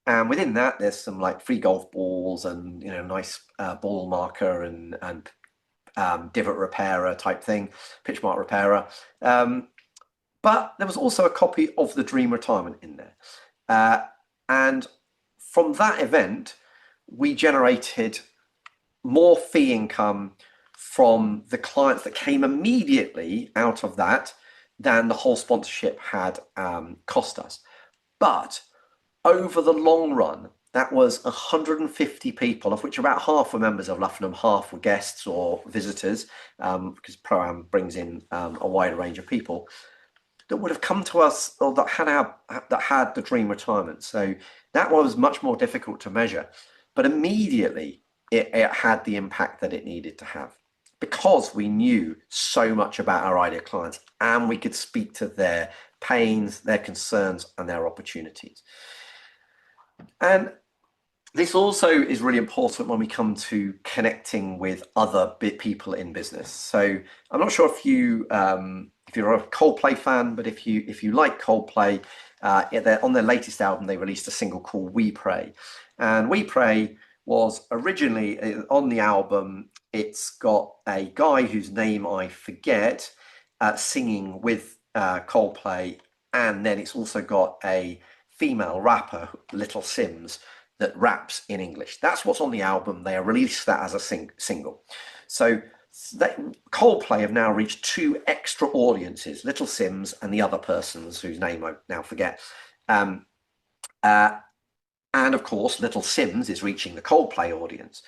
And within that, there's some like free golf balls and nice ball marker and divot repairer type thing, pitch mark repairer. But there was also a copy of the Dream Retirement in there. And from that event, we generated more fee income from the clients that came immediately out of that than the whole sponsorship had cost us. But over the long run, that was 150 people, of which about half were members of Luffenham, half were guests or visitors, because Pro-Am brings in a wider range of people that would have come to us, or that had the Dream Retirement. So that was much more difficult to measure, but immediately it had the impact that it needed to have, because we knew so much about our ideal clients, and we could speak to their pains, their concerns, and their opportunities. And This also is really important when we come to connecting with other people in business. So I'm not sure if you're a Coldplay fan, but if you like Coldplay, on their latest album they released a single called "We Pray," and "We Pray" was originally on the album. It's got a guy whose name I forget singing with Coldplay, and then it's also got a female rapper, Little Sims, that raps in English. That's what's on the album. They released that as a single. So Coldplay have now reached two extra audiences, Little Sims and the other person's whose name I now forget. Um, uh, and of course, Little Sims is reaching the Coldplay audience.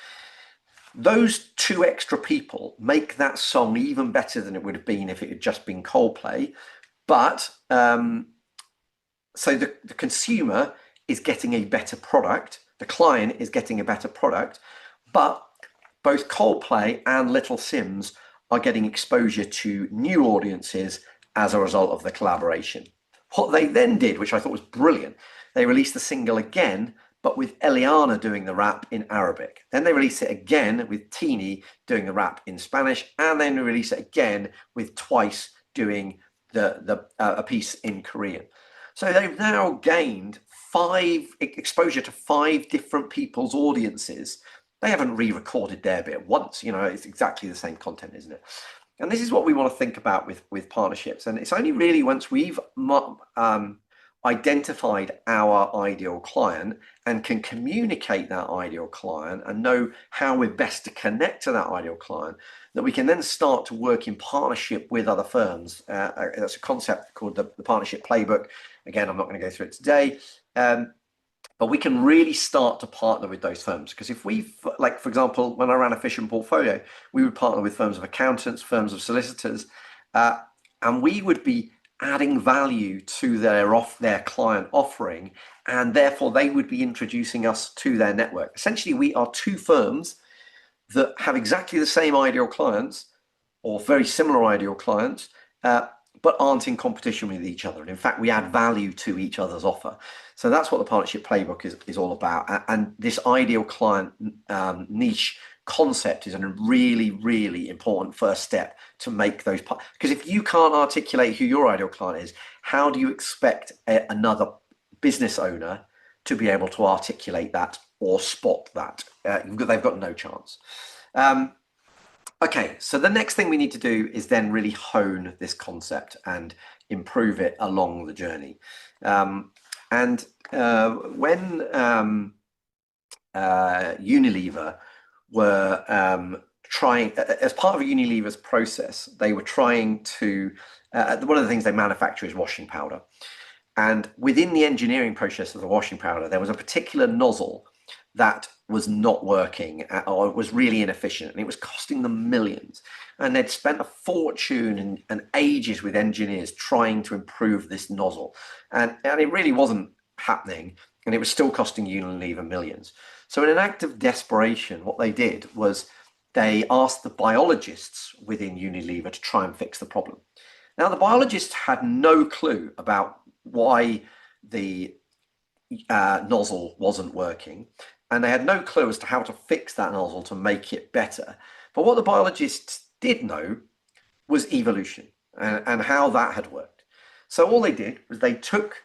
Those two extra people make that song even better than it would have been if it had just been Coldplay. But so the consumer is getting a better product, the client is getting a better product, but both Coldplay and Little Sims are getting exposure to new audiences as a result of the collaboration. What they then did, which I thought was brilliant, they released the single again, but with Eliana doing the rap in Arabic. Then they released it again with Teeny doing the rap in Spanish, and then they released it again with Twice doing a piece in Korean. So they've now gained exposure to 5 different people's audiences. They haven't re-recorded their bit once, it's exactly the same content, isn't it? And this is what we want to think about with partnerships. And it's only really once we've identified our ideal client and can communicate that ideal client and know how we're best to connect to that ideal client that we can then start to work in partnership with other firms. That's a concept called the partnership playbook. Again, I'm not going to go through it today. But we can really start to partner with those firms, because if like, for example, when I ran Efficient Portfolio, we would partner with firms of accountants, firms of solicitors, and we would be adding value to their client offering, and therefore they would be introducing us to their network. Essentially, we are two firms that have exactly the same ideal clients or very similar ideal clients, but aren't in competition with each other. And in fact, we add value to each other's offer. So that's what the partnership playbook is all about. And this ideal client niche concept is a really, really important first step to make those. Because if you can't articulate who your ideal client is, how do you expect another business owner to be able to articulate that or spot that? They've got no chance. Okay, so the next thing we need to do is then really hone this concept and improve it along the journey. When Unilever were trying, as part of Unilever's process, they were trying to, one of the things they manufacture is washing powder. And within the engineering process of the washing powder, there was a particular nozzle that was not working or was really inefficient, and it was costing them millions. And they'd spent a fortune and ages with engineers trying to improve this nozzle. And it really wasn't happening, and it was still costing Unilever millions. So in an act of desperation, what they did was they asked the biologists within Unilever to try and fix the problem. Now, the biologists had no clue about why the nozzle wasn't working, and they had no clue as to how to fix that nozzle to make it better. But what the biologists did know was evolution and how that had worked. So all they did was they took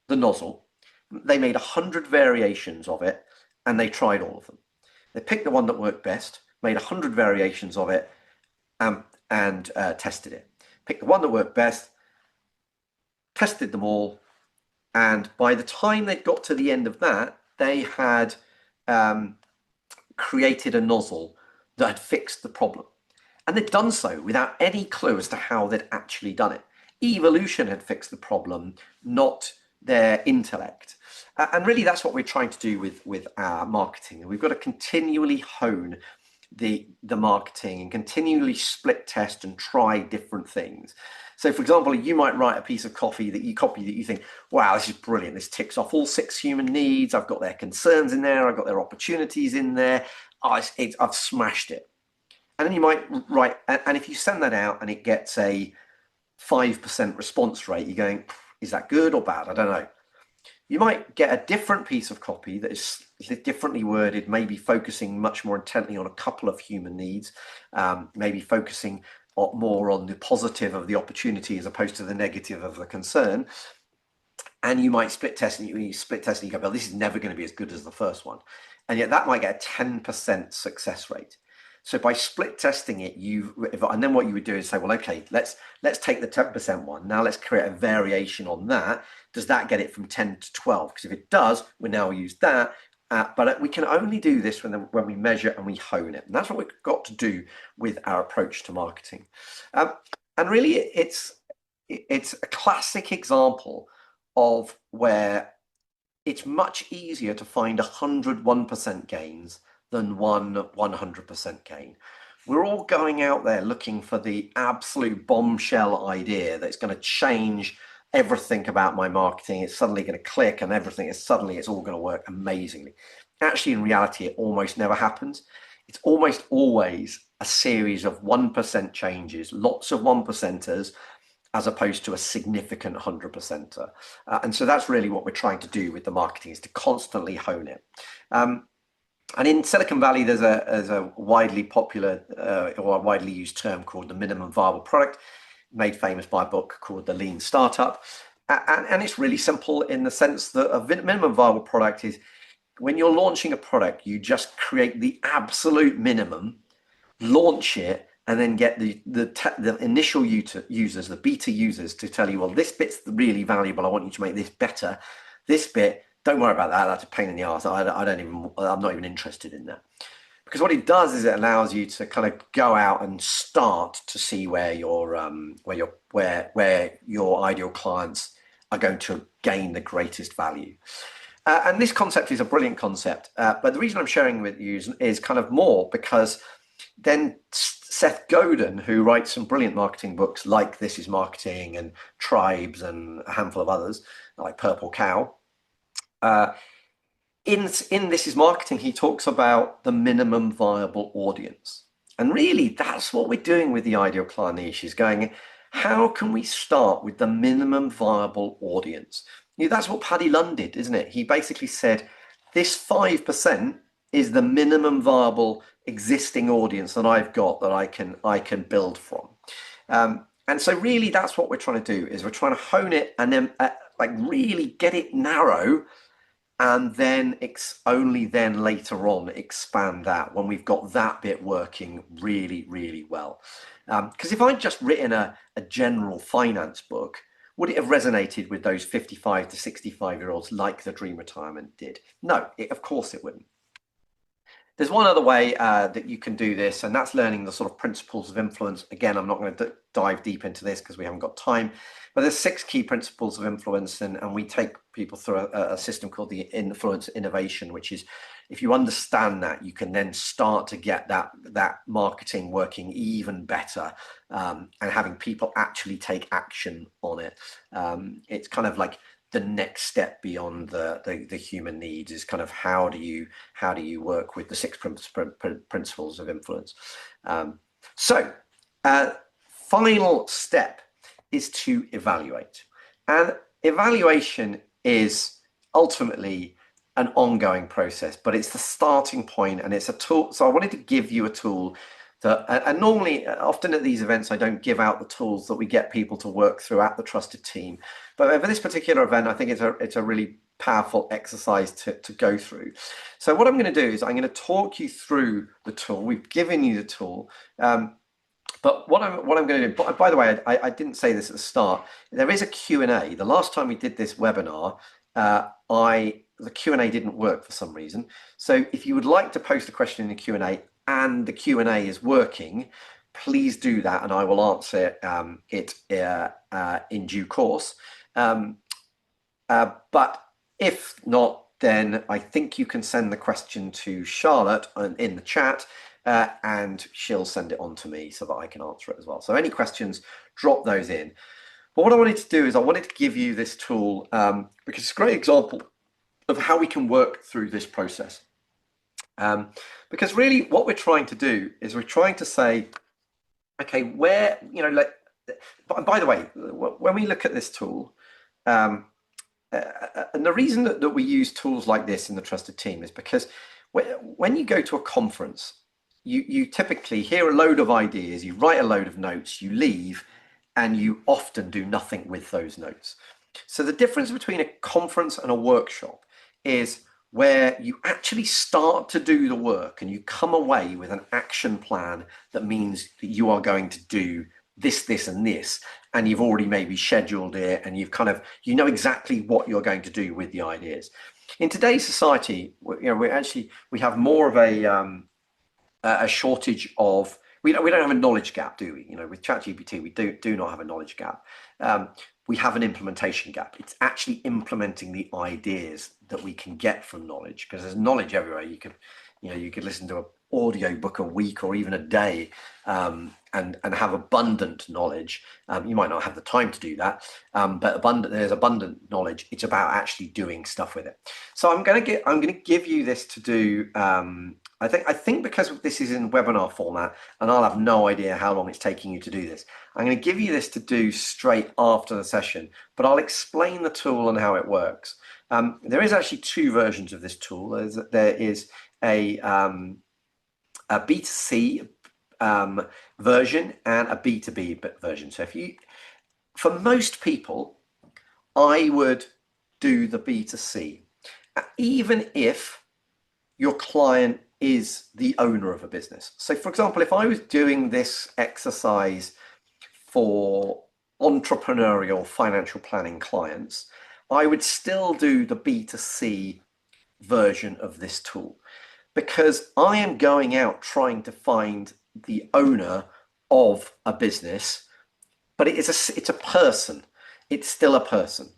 the nozzle, they made 100 variations of it, and they tried all of them. They picked the one that worked best, made 100 variations of it, and tested it. Picked the one that worked best, tested them all, and by the time they got to the end of that, they had created a nozzle that had fixed the problem. And they'd done so without any clue as to how they'd actually done it. Evolution had fixed the problem, not their intellect. And really, that's what we're trying to do with our marketing. We've got to continually hone the marketing and continually split test and try different things. So, for example, you might write a piece of copy that you think, wow, this is brilliant. This ticks off all 6 human needs. I've got their concerns in there. I've got their opportunities in there. I've smashed it. And then you might write, and if you send that out and it gets a 5% response rate, you're going, is that good or bad? I don't know. You might get a different piece of copy that is differently worded, maybe focusing much more intently on a couple of human needs, maybe focusing more on the positive of the opportunity as opposed to the negative of the concern. And you might split test, and you split test and you go, well, this is never going to be as good as the first one. And yet that might get a 10% success rate. So by split testing it, and then what you would do is say, well, okay, let's take the 10% one. Now let's create a variation on that. Does that get it from 10 to 12? Because if it does, we now use that. But we can only do this when we measure and we hone it. And that's what we've got to do with our approach to marketing. And really, it's a classic example of where it's much easier to find 101% gains than 100% gain. We're all going out there looking for the absolute bombshell idea that's going to change everything about my marketing. It's suddenly going to click and everything is suddenly it's all going to work amazingly. Actually, in reality, it almost never happens. It's almost always a series of 1% changes, lots of 1%ers, as opposed to a significant 100%er. And so that's really what we're trying to do with the marketing, is to constantly hone it. And in Silicon Valley, there's a widely popular or a widely used term called the minimum viable product, made famous by a book called The Lean Startup. And it's really simple in the sense that a minimum viable product is when you're launching a product, you just create the absolute minimum, launch it, and then get the initial users, the beta users, to tell you, well, this bit's really valuable. I want you to make this better. This bit, don't worry about that. That's a pain in the arse. I'm not even interested in that. Because what it does is it allows you to kind of go out and start to see where your ideal clients are going to gain the greatest value. And this concept is a brilliant concept. But the reason I'm sharing with you is kind of more because then Seth Godin, who writes some brilliant marketing books like This Is Marketing and Tribes and a handful of others like Purple Cow, in This Is Marketing, he talks about the minimum viable audience. And really, that's what we're doing with the ideal client niche, is going, how can we start with the minimum viable audience? That's what Paddy Lunn did, isn't it? He basically said, this 5% is the minimum viable existing audience that I've got that I can build from. And so really that's what we're trying to do, is we're trying to hone it and then like really get it narrow, and then only then later on expand that when we've got that bit working really, really well. Because if I'd just written a general finance book, would it have resonated with those 55 to 65-year-olds like The Dream Retirement did? No, of course it wouldn't. There's one other way that you can do this, and that's learning the sort of principles of influence. Again, I'm not going to dive deep into this because we haven't got time, but there's 6 key principles of influence, and we take people through a system called the Influence Innovation, which is, if you understand that, you can then start to get that marketing working even better, and having people actually take action on it. It's kind of like the next step beyond the human needs, is kind of how do you work with the 6 principles of influence. Final step is to evaluate, and evaluation is ultimately an ongoing process, but it's the starting point and it's a tool. So I wanted to give you a tool that, and normally, often at these events, I don't give out the tools that we get people to work through at the Trusted Team. But for this particular event, I think it's a really powerful exercise to go through. So what I'm going to do is I'm going to talk you through the tool. We've given you the tool. But what I'm going to do, by the way, I didn't say this at the start, there is a Q&A. The last time we did this webinar, the Q&A didn't work for some reason. So if you would like to post a question in the Q&A, and the Q&A is working, please do that, and I will answer it in due course. But if not, then I think you can send the question to Charlotte in the chat, and she'll send it on to me so that I can answer it as well. So any questions, drop those in. But what I wanted to do is I wanted to give you this tool because it's a great example of how we can work through this process. Because really what we're trying to do is we're trying to say, okay, where, by the way, when we look at this tool, And the reason that we use tools like this in the Trusted Team is because when you go to a conference, you typically hear a load of ideas, you write a load of notes, you leave, and you often do nothing with those notes. So the difference between a conference and a workshop is where you actually start to do the work and you come away with an action plan that means that you are going to do this, and this, and you've already maybe scheduled it, and you've kind of, you know exactly what you're going to do with the ideas. In today's society, we have more of a shortage of, we don't have a knowledge gap, do we? With ChatGPT, we do not have a knowledge gap. We have an implementation gap. It's actually implementing the ideas that we can get from knowledge, because there's knowledge everywhere. You could listen to an audio book a week or even a day, and have abundant knowledge. You might not have the time to do that, but there's abundant knowledge. It's about actually doing stuff with it. So I'm going to give you this to do. I think because this is in webinar format, and I'll have no idea how long it's taking you to do this, I'm going to give you this to do straight after the session, but I'll explain the tool and how it works. There is actually two versions of this tool. There is a B2C version and a B2B version. So for most people, I would do the B2C, even if your client is the owner of a business. So for example, if I was doing this exercise for entrepreneurial financial planning clients, I would still do the B2C version of this tool, because I am going out trying to find the owner of a business, but it's a person. It's still a person.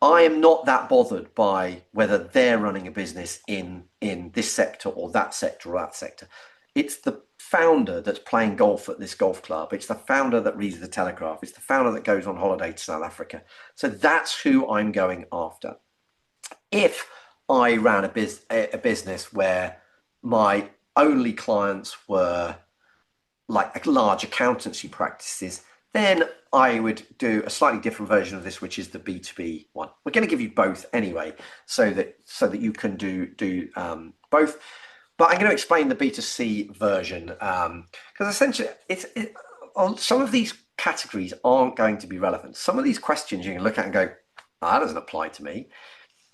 I am not that bothered by whether they're running a business in this sector or that sector or that sector. It's the founder that's playing golf at this golf club. It's the founder that reads the Telegraph. It's the founder that goes on holiday to South Africa. So that's who I'm going after. If I ran a business where my only clients were like large accountancy practices, then I would do a slightly different version of this, which is the B2B one. We're going to give you both anyway, so that you can do both. But I'm going to explain the B2C version, because essentially some of these categories aren't going to be relevant. Some of these questions you can look at and go, that doesn't apply to me.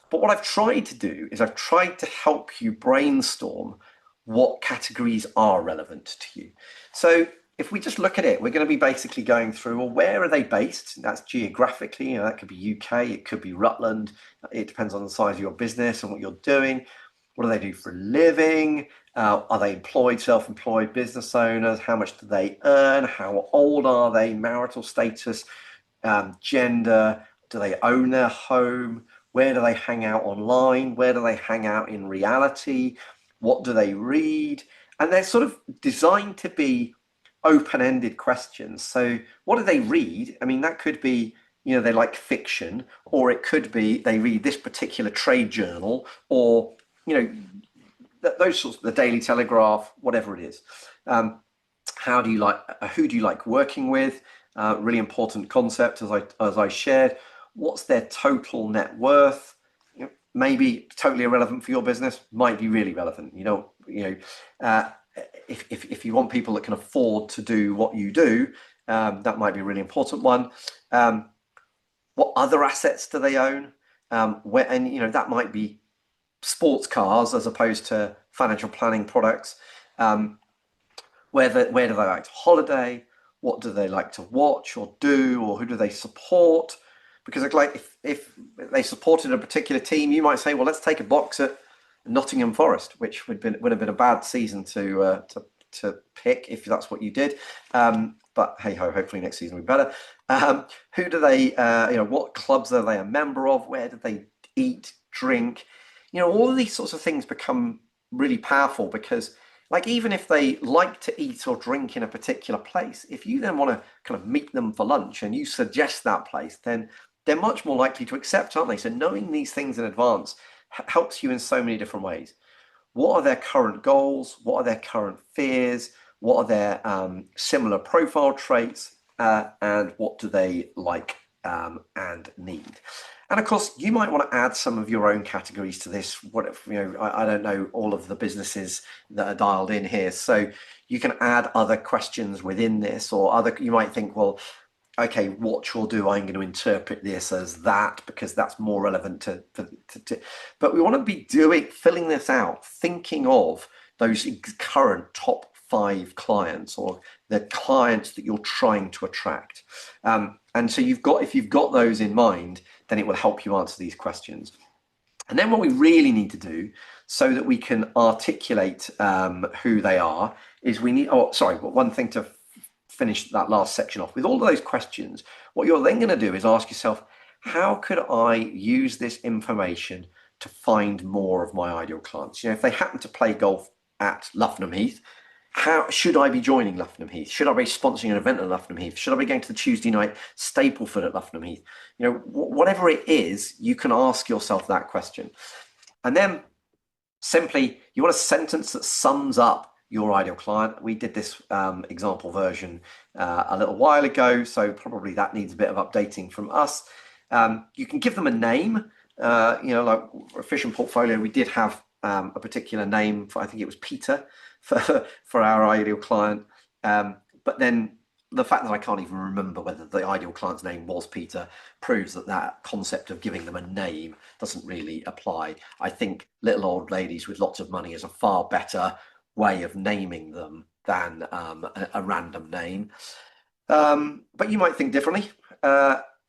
But what I've tried to do is I've tried to help you brainstorm what categories are relevant to you. So if we just look at it, we're going to be basically going through, well, where are they based? That's geographically, that could be UK, it could be Rutland. It depends on the size of your business and what you're doing. What do they do for a living? Are they employed, self-employed business owners? How much do they earn? How old are they? Marital status, gender? Do they own their home? Where do they hang out online? Where do they hang out in reality? What do they read? And they're sort of designed to be open-ended questions. So what do they read? I mean, that could be, they like fiction, or it could be they read this particular trade journal, or, those sorts of, the Daily Telegraph, whatever it is. Who do you like working with? Really important concept, as I shared. What's their total net worth? Maybe totally irrelevant for your business, might be really relevant. If you want people that can afford to do what you do, that might be a really important one. What other assets do they own? That might be sports cars as opposed to financial planning products. Where do they like to holiday? What do they like to watch or do, or who do they support? Because if they supported a particular team, you might say, well, let's take a box at Nottingham Forest, which would have been a bad season to pick if that's what you did. But hey ho, hopefully next season will be better. Who do they? What clubs are they a member of? Where do they eat, drink? All of these sorts of things become really powerful, because even if they like to eat or drink in a particular place, if you then want to kind of meet them for lunch and you suggest that place, then they're much more likely to accept, aren't they? So knowing these things in advance helps you in so many different ways. What are their current goals? What are their current fears? What are their similar profile traits? And what do they like and need? And of course, you might want to add some of your own categories to this. What if, I don't know all of the businesses that are dialed in here. So you can add other questions within this, or you might think, well, okay, what you'll do, I'm going to interpret this as that because that's more relevant to but we want to be filling this out, thinking of those current top 5 clients or the clients that you're trying to attract. And so if you've got those in mind, then it will help you answer these questions. And then what we really need to do so that we can articulate who they are is one thing to finish that last section off with all of those questions. What you're then going to do is ask yourself, how could I use this information to find more of my ideal clients? If they happen to play golf at Luffenham Heath, how should I be joining Luffenham Heath? Should I be sponsoring an event at Luffenham Heath? Should I be going to the Tuesday night Stapleford at Luffenham Heath? Whatever it is, you can ask yourself that question. And then simply, you want a sentence that sums up your ideal client. We did this example version a little while ago, so probably that needs a bit of updating from us. You can give them a name, like Efficient Portfolio. We did have a particular name for, I think it was Peter, for our ideal client. But then the fact that I can't even remember whether the ideal client's name was Peter proves that concept of giving them a name doesn't really apply. I think little old ladies with lots of money is a far better way of naming them than a random name. But you might think differently.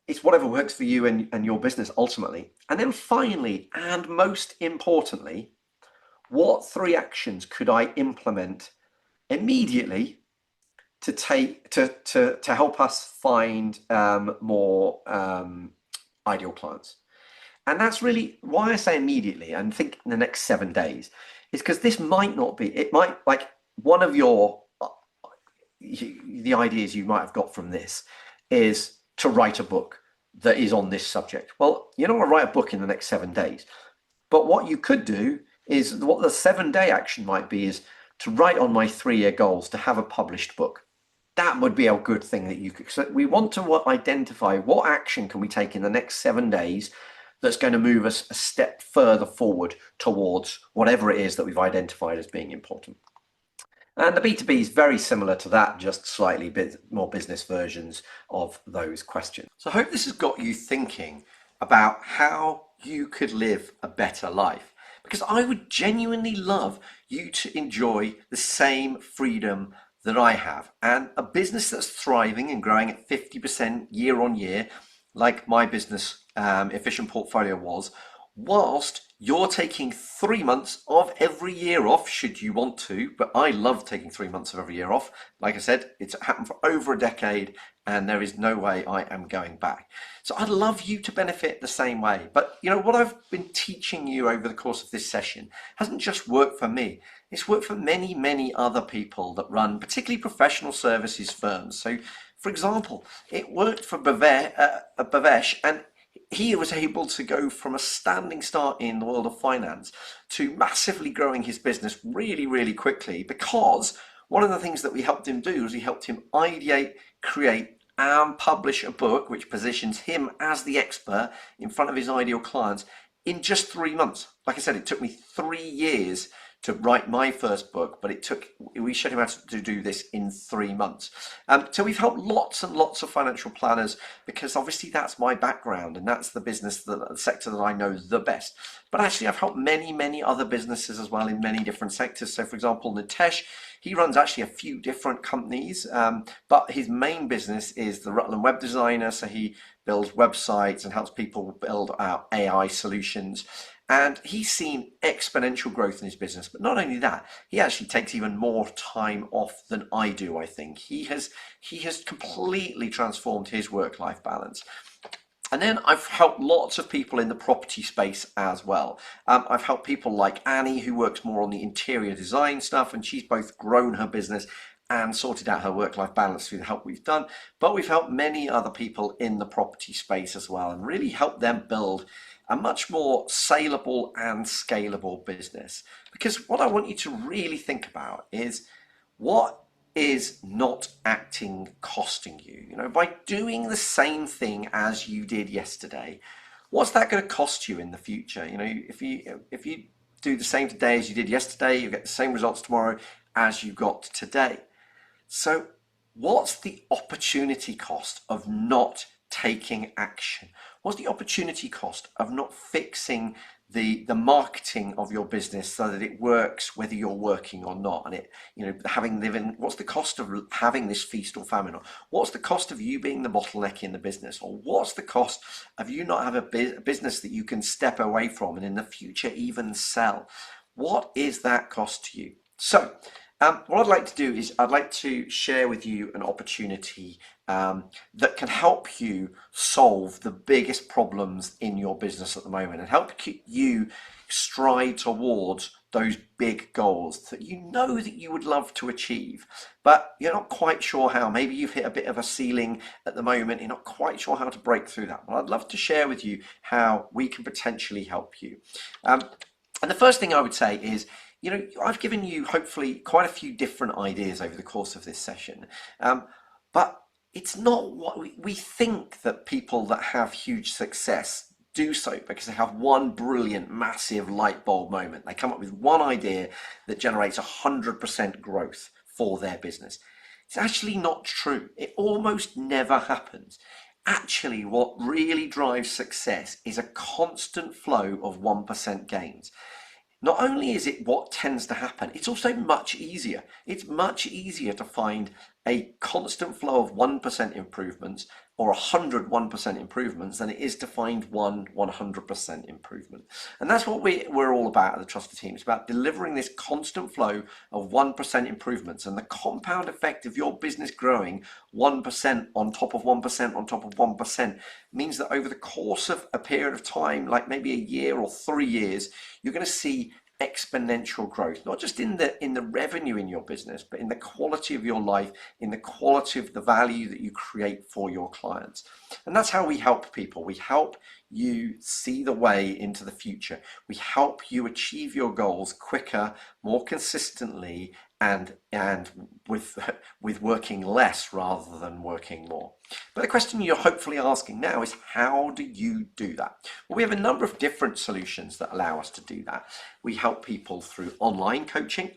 It's whatever works for you and your business ultimately. And then finally, and most importantly, what 3 actions could I implement immediately to help us find more ideal clients? And that's really why I say immediately and think in the next 7 days, is because this might not be, it might, like, one of the ideas you might have got from this is to write a book that is on this subject. Well, you don't want to write a book in the next 7 days, but what you could do is, what the 7-day action might be, is to write on my 3-year goals to have a published book. That would be a good thing that you could. So we want to identify what action can we take in the next 7 days that's going to move us a step further forward towards whatever it is that we've identified as being important. And the B2B is very similar to that, just slightly more business versions of those questions. So I hope this has got you thinking about how you could live a better life, because I would genuinely love you to enjoy the same freedom that I have, and a business that's thriving and growing at 50% year on year, like my business Efficient Portfolio was, whilst you're taking 3 months of every year off, should you want to. But I love taking 3 months of every year off. Like I said, it's happened for over a decade, and there is no way I am going back. So I'd love you to benefit the same way. But what I've been teaching you over the course of this session hasn't just worked for me. It's worked for many, many other people that run particularly professional services firms. So, for example, it worked for Bhavesh, and he was able to go from a standing start in the world of finance to massively growing his business really, really quickly, because one of the things that we helped him do was we helped him ideate, create, and publish a book which positions him as the expert in front of his ideal clients in just 3 months. Like I said, it took me 3 years to write my first book, but we showed him how to do this in 3 months. So we've helped lots and lots of financial planners, because obviously that's my background and that's the business, the sector that I know the best. But actually I've helped many, many other businesses as well in many different sectors. So for example, Nitesh, he runs actually a few different companies, but his main business is the Rutland Web Designer. So he builds websites and helps people build out AI solutions. And he's seen exponential growth in his business. But not only that, he actually takes even more time off than I do, I think. He has completely transformed his work-life balance. And then I've helped lots of people in the property space as well. I've helped people like Annie, who works more on the interior design stuff, and she's both grown her business and sorted out her work-life balance through the help we've done. But we've helped many other people in the property space as well, and really helped them build a much more saleable and scalable business. Because what I want you to really think about is, what is not acting costing you? By doing the same thing as you did yesterday, what's that going to cost you in the future? You know, if you do the same today as you did yesterday, you get the same results tomorrow as you got today. So what's the opportunity cost of not taking action? What's the opportunity cost of not fixing the marketing of your business so that it works whether you're working or not? And it, you know, what's the cost of having this feast or famine? Or what's the cost of you being the bottleneck in the business? Or what's the cost of you not having a business that you can step away from and in the future even sell? What is that cost to you? So what I'd like to do is I'd like to share with you an opportunity that can help you solve the biggest problems in your business at the moment and help you stride towards those big goals that you know that you would love to achieve, but you're not quite sure how. Maybe you've hit a bit of a ceiling at the moment. You're not quite sure how to break through that. Well, I'd love to share with you how we can potentially help you. And the first thing I would say is, you know, I've given you hopefully quite a few different ideas over the course of this session, but it's not what we think that people that have huge success do so because they have one brilliant, massive light bulb moment. They come up with one idea that generates 100% growth for their business. It's actually not true. It almost never happens. Actually, what really drives success is a constant flow of 1% gains. Not only is it what tends to happen, it's also much easier. It's much easier to find a constant flow of 1% improvements or 101% improvements than it is to find one 100% improvement. And that's what we're all about at the Trusted Team. It's about delivering this constant flow of 1% improvements, and the compound effect of your business growing 1% on top of 1% on top of 1% means that over the course of a period of time, like maybe a year or 3 years, you're going to see exponential growth, not just in the revenue in your business, but in the quality of your life, in the quality of the value that you create for your clients. And that's how we help people. We help you see the way into the future. We help you achieve your goals quicker, more consistently, and with working less rather than working more. But the question you're hopefully asking now is, how do you do that? Well, we have a number of different solutions that allow us to do that. We help people through online coaching,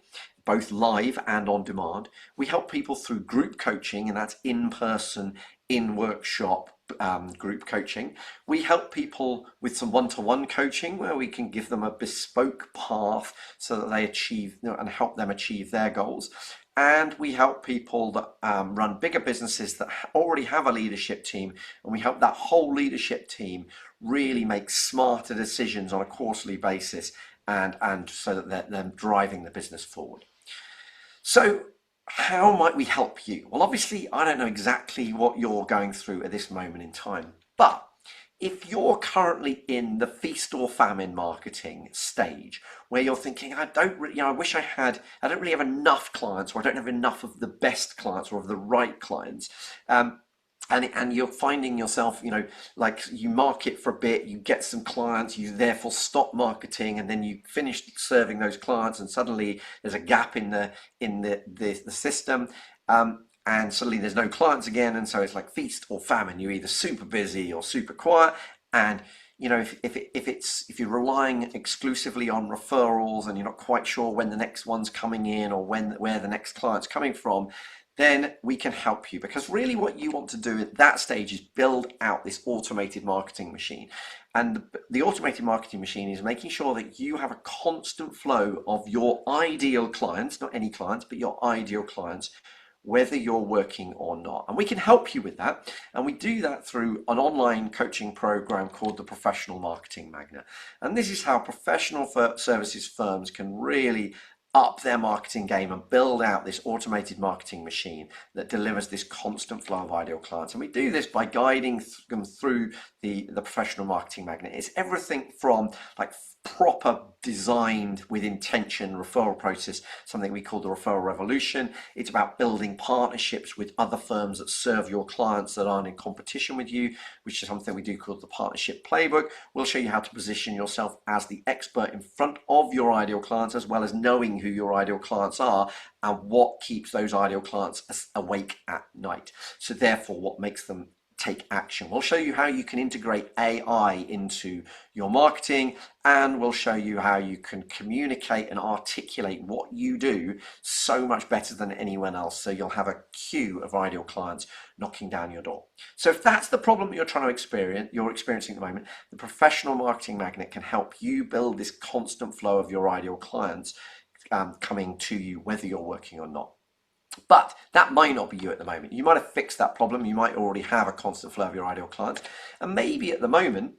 both live and on demand. We help people through group coaching, and that's in-person, in-workshop group coaching. We help people with some one-to-one coaching where we can give them a bespoke path so that they achieve, you know, and help them achieve their goals. And we help people that run bigger businesses that already have a leadership team, and we help that whole leadership team really make smarter decisions on a quarterly basis, and so that they're driving the business forward. So how might we help you? Well, obviously, I don't know exactly what you're going through at this moment in time, but if you're currently in the feast or famine marketing stage where you're thinking, I don't really, I wish I don't really have enough clients, or I don't have enough of the best clients or of the right clients, and you're finding yourself, you know, like you market for a bit, you get some clients, you therefore stop marketing, and then you finish serving those clients, and suddenly there's a gap in the system, and suddenly there's no clients again, and so it's like feast or famine. You're either super busy or super quiet, and you know, if you're relying exclusively on referrals and you're not quite sure when the next one's coming in or where the next client's coming from, then we can help you, because really what you want to do at that stage is build out this automated marketing machine. And the automated marketing machine is making sure that you have a constant flow of your ideal clients, not any clients, but your ideal clients, whether you're working or not. And we can help you with that. And we do that through an online coaching program called the Professional Marketing Magnet. And this is how professional services firms can really up their marketing game and build out this automated marketing machine that delivers this constant flow of ideal clients. And we do this by guiding them through the Professional Marketing Magnet. It's everything from like proper designed with intention referral process, something we call the referral revolution. It's about building partnerships with other firms that serve your clients that aren't in competition with you, which is something we do called the partnership playbook. We'll show you how to position yourself as the expert in front of your ideal clients, as well as knowing who your ideal clients are and what keeps those ideal clients awake at night. So therefore, what makes them take action. We'll show you how you can integrate AI into your marketing, and we'll show you how you can communicate and articulate what you do so much better than anyone else, so you'll have a queue of ideal clients knocking down your door. So if that's the problem that you're experiencing at the moment, the Professional Marketing Magnet can help you build this constant flow of your ideal clients coming to you, whether you're working or not. But that might not be you at the moment. You might have fixed that problem. You might already have a constant flow of your ideal clients. And maybe at the moment,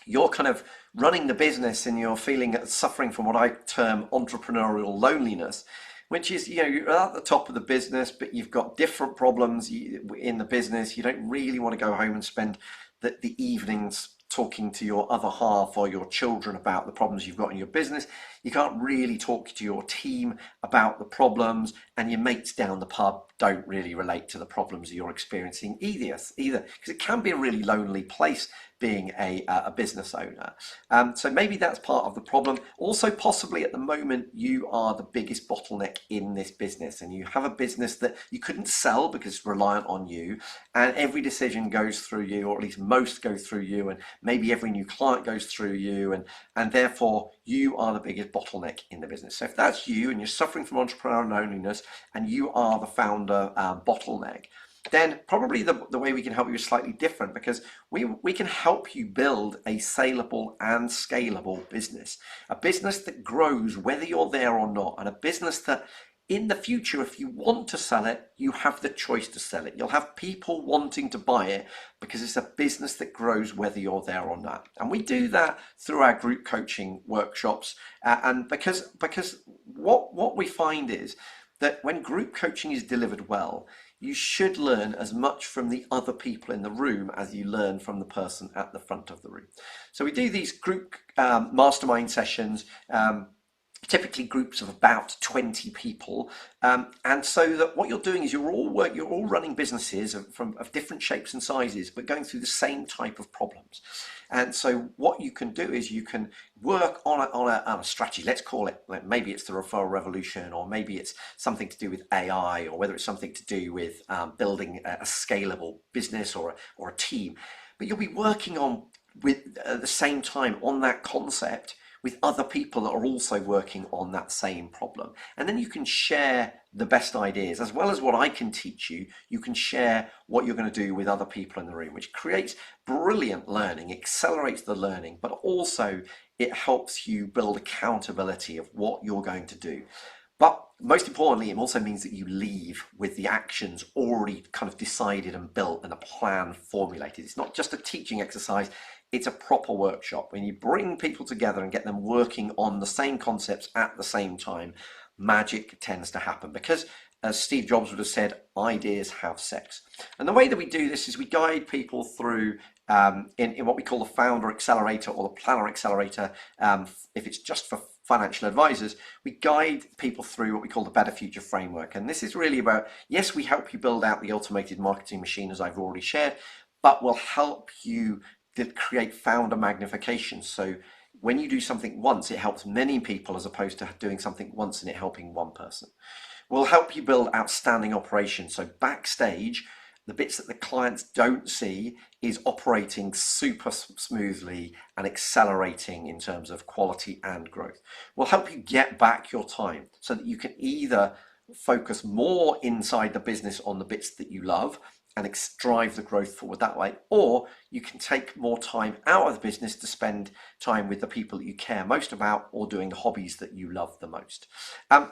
you're kind of running the business and you're suffering from what I term entrepreneurial loneliness, which is, you're at the top of the business, but you've got different problems in the business. You don't really want to go home and spend the evenings talking to your other half or your children about the problems you've got in your business. You can't really talk to your team about the problems, and your mates down the pub don't really relate to the problems you're experiencing either, because it can be a really lonely place being a business owner. So maybe that's part of the problem. Also, possibly at the moment, you are the biggest bottleneck in this business, and you have a business that you couldn't sell because it's reliant on you, and every decision goes through you, or at least most go through you, and maybe every new client goes through you, and therefore you are the biggest bottleneck in the business. So if that's you and you're suffering from entrepreneurial loneliness and you are the founder bottleneck, then probably the way we can help you is slightly different, because we can help you build a saleable and scalable business, a business that grows whether you're there or not, and a business that in the future, if you want to sell it, you have the choice to sell it. You'll have people wanting to buy it because it's a business that grows whether you're there or not. And we do that through our group coaching workshops. And because what we find is that when group coaching is delivered well, you should learn as much from the other people in the room as you learn from the person at the front of the room. So we do these group mastermind sessions, typically groups of about 20 people, and so that what you're doing is you're all running businesses of different shapes and sizes, but going through the same type of problems. And so what you can do is you can work on a strategy. Let's call it, maybe it's the referral revolution, or maybe it's something to do with AI, or whether it's something to do with building a scalable business or a team. But you'll be working on at the same time on that concept with other people that are also working on that same problem. And then you can share the best ideas, as well as what I can teach you. You can share what you're going to do with other people in the room, which creates brilliant learning, accelerates the learning, but also it helps you build accountability of what you're going to do. But most importantly, it also means that you leave with the actions already kind of decided and built and a plan formulated. It's not just a teaching exercise, it's a proper workshop. When you bring people together and get them working on the same concepts at the same time, magic tends to happen, because as Steve Jobs would have said, ideas have sex. And the way that we do this is we guide people through in what we call the Founder Accelerator or the Planner Accelerator. If it's just for financial advisors, we guide people through what we call the Better Future Framework. And this is really about, yes, we help you build out the automated marketing machine, as I've already shared, but we'll help you create founder magnification. So when you do something once, it helps many people, as opposed to doing something once and it helping one person. We'll help you build outstanding operations. So backstage, the bits that the clients don't see is operating super smoothly and accelerating in terms of quality and growth. We'll help you get back your time so that you can either focus more inside the business on the bits that you love and drive the growth forward that way, or you can take more time out of the business to spend time with the people that you care most about, or doing the hobbies that you love the most.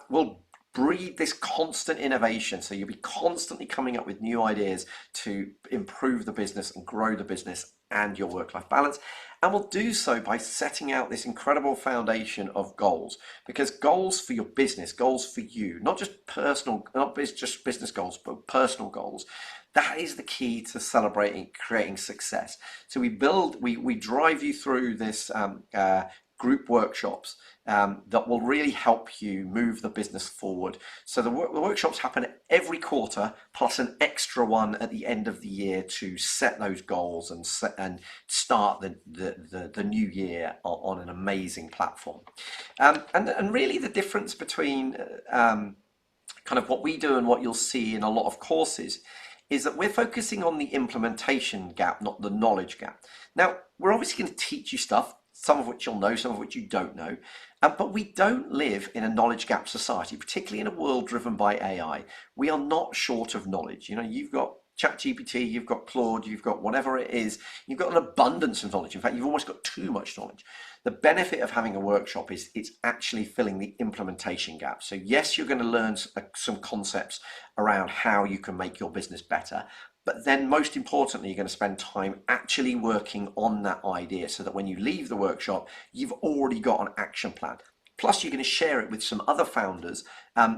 We'll breed this constant innovation, so you'll be constantly coming up with new ideas to improve the business and grow the business and your work-life balance. And we'll do so by setting out this incredible foundation of goals, because goals for your business, goals for you, not just just business goals, but personal goals, that is the key to celebrating, creating success. So we drive you through this group workshops that will really help you move the business forward. So the workshops happen every quarter, plus an extra one at the end of the year to set those goals and start the new year on an amazing platform. And really the difference between kind of what we do and what you'll see in a lot of courses is that we're focusing on the implementation gap, not the knowledge gap. Now, we're obviously going to teach you stuff, some of which you'll know, some of which you don't know, but we don't live in a knowledge gap society, particularly in a world driven by AI. We are not short of knowledge. You know, you've got ChatGPT, you've got Claude, you've got whatever it is, you've got an abundance of knowledge. In fact, you've almost got too much knowledge. The benefit of having a workshop is it's actually filling the implementation gap. So yes, you're going to learn some concepts around how you can make your business better, but then most importantly, you're going to spend time actually working on that idea so that when you leave the workshop, you've already got an action plan. Plus, you're going to share it with some other founders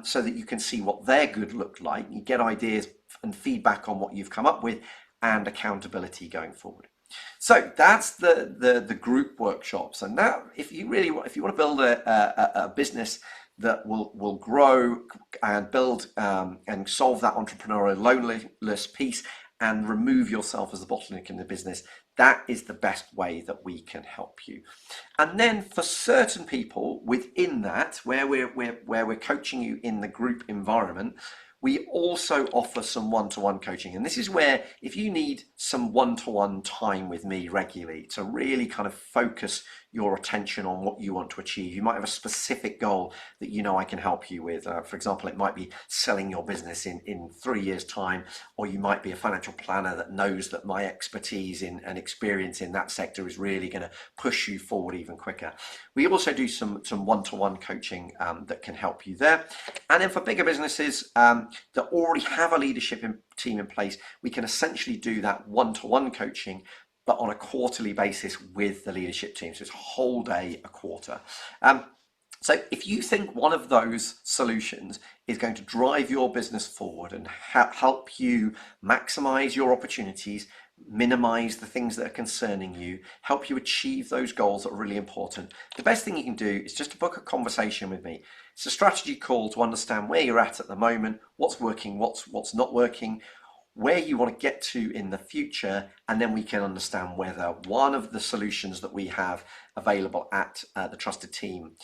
so that you can see what their good look like. You get ideas and feedback on what you've come up with and accountability going forward. So that's the group workshops. And now, if you want to build a business that will grow and build and solve that entrepreneurial loneliness piece and remove yourself as the bottleneck in the business, that is the best way that we can help you. And then for certain people within that, where we're coaching you in the group environment, we also offer some one-to-one coaching. And this is where, if you need some one-to-one time with me regularly to really kind of focus your attention on what you want to achieve, you might have a specific goal that you know I can help you with. For example, it might be selling your business in 3 years' time, or you might be a financial planner that knows that my expertise in and experience in that sector is really going to push you forward even quicker. We also do some one-to-one coaching that can help you there. And then for bigger businesses that already have a leadership team in place, we can essentially do that one-to-one coaching, but on a quarterly basis with the leadership team. So it's a whole day, a quarter. So if you think one of those solutions is going to drive your business forward and help you maximize your opportunities, minimize the things that are concerning you, help you achieve those goals that are really important, the best thing you can do is just to book a conversation with me. It's a strategy call to understand where you're at the moment, what's working, what's not working, where you want to get to in the future, and then we can understand whether one of the solutions that we have available at the Trusted Team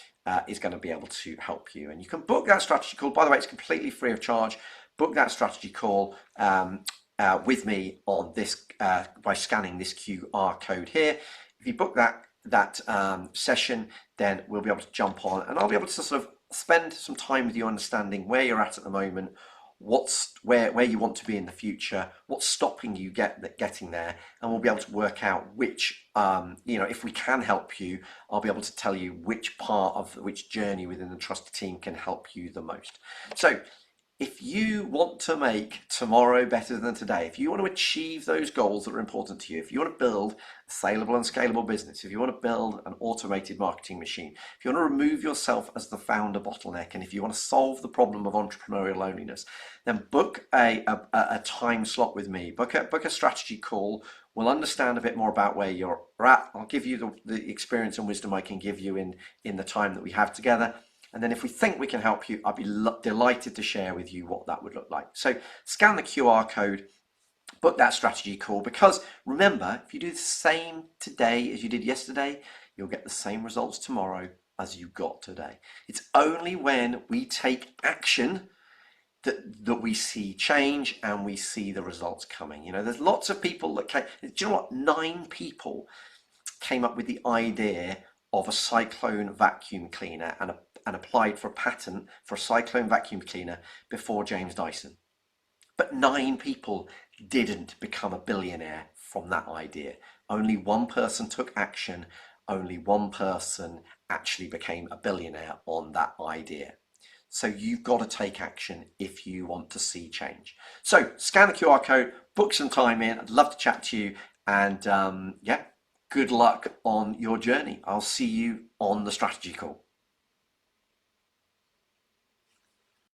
is going to be able to help you. And you can book that strategy call. By the way, it's completely free of charge. Book that strategy call with me on this by scanning this QR code here. If you book that session, then we'll be able to jump on, and I'll be able to sort of spend some time with you understanding where you're at the moment, where you want to be in the future, what's stopping you getting there, and we'll be able to work out which if we can help you, I'll be able to tell you which part of which journey within the Trusted Team can help you the most. So if you want to make tomorrow better than today, if you want to achieve those goals that are important to you, if you want to build a saleable and scalable business, if you want to build an automated marketing machine, if you want to remove yourself as the founder bottleneck, and if you want to solve the problem of entrepreneurial loneliness, then book a time slot with me. Book a strategy call. We'll understand a bit more about where you're at. I'll give you the experience and wisdom I can give you in the time that we have together. And then if we think we can help you, I'd be delighted to share with you what that would look like. So scan the QR code, book that strategy call, because remember, if you do the same today as you did yesterday, you'll get the same results tomorrow as you got today. It's only when we take action that we see change and we see the results coming. You know, there's lots of people that came. Do you know what? 9 people came up with the idea of a cyclone vacuum cleaner and applied for a patent for a cyclone vacuum cleaner before James Dyson. But 9 people didn't become a billionaire from that idea. Only one person took action. Only one person actually became a billionaire on that idea. So you've got to take action if you want to see change. So scan the QR code, book some time in. I'd love to chat to you, and good luck on your journey. I'll see you on the strategy call.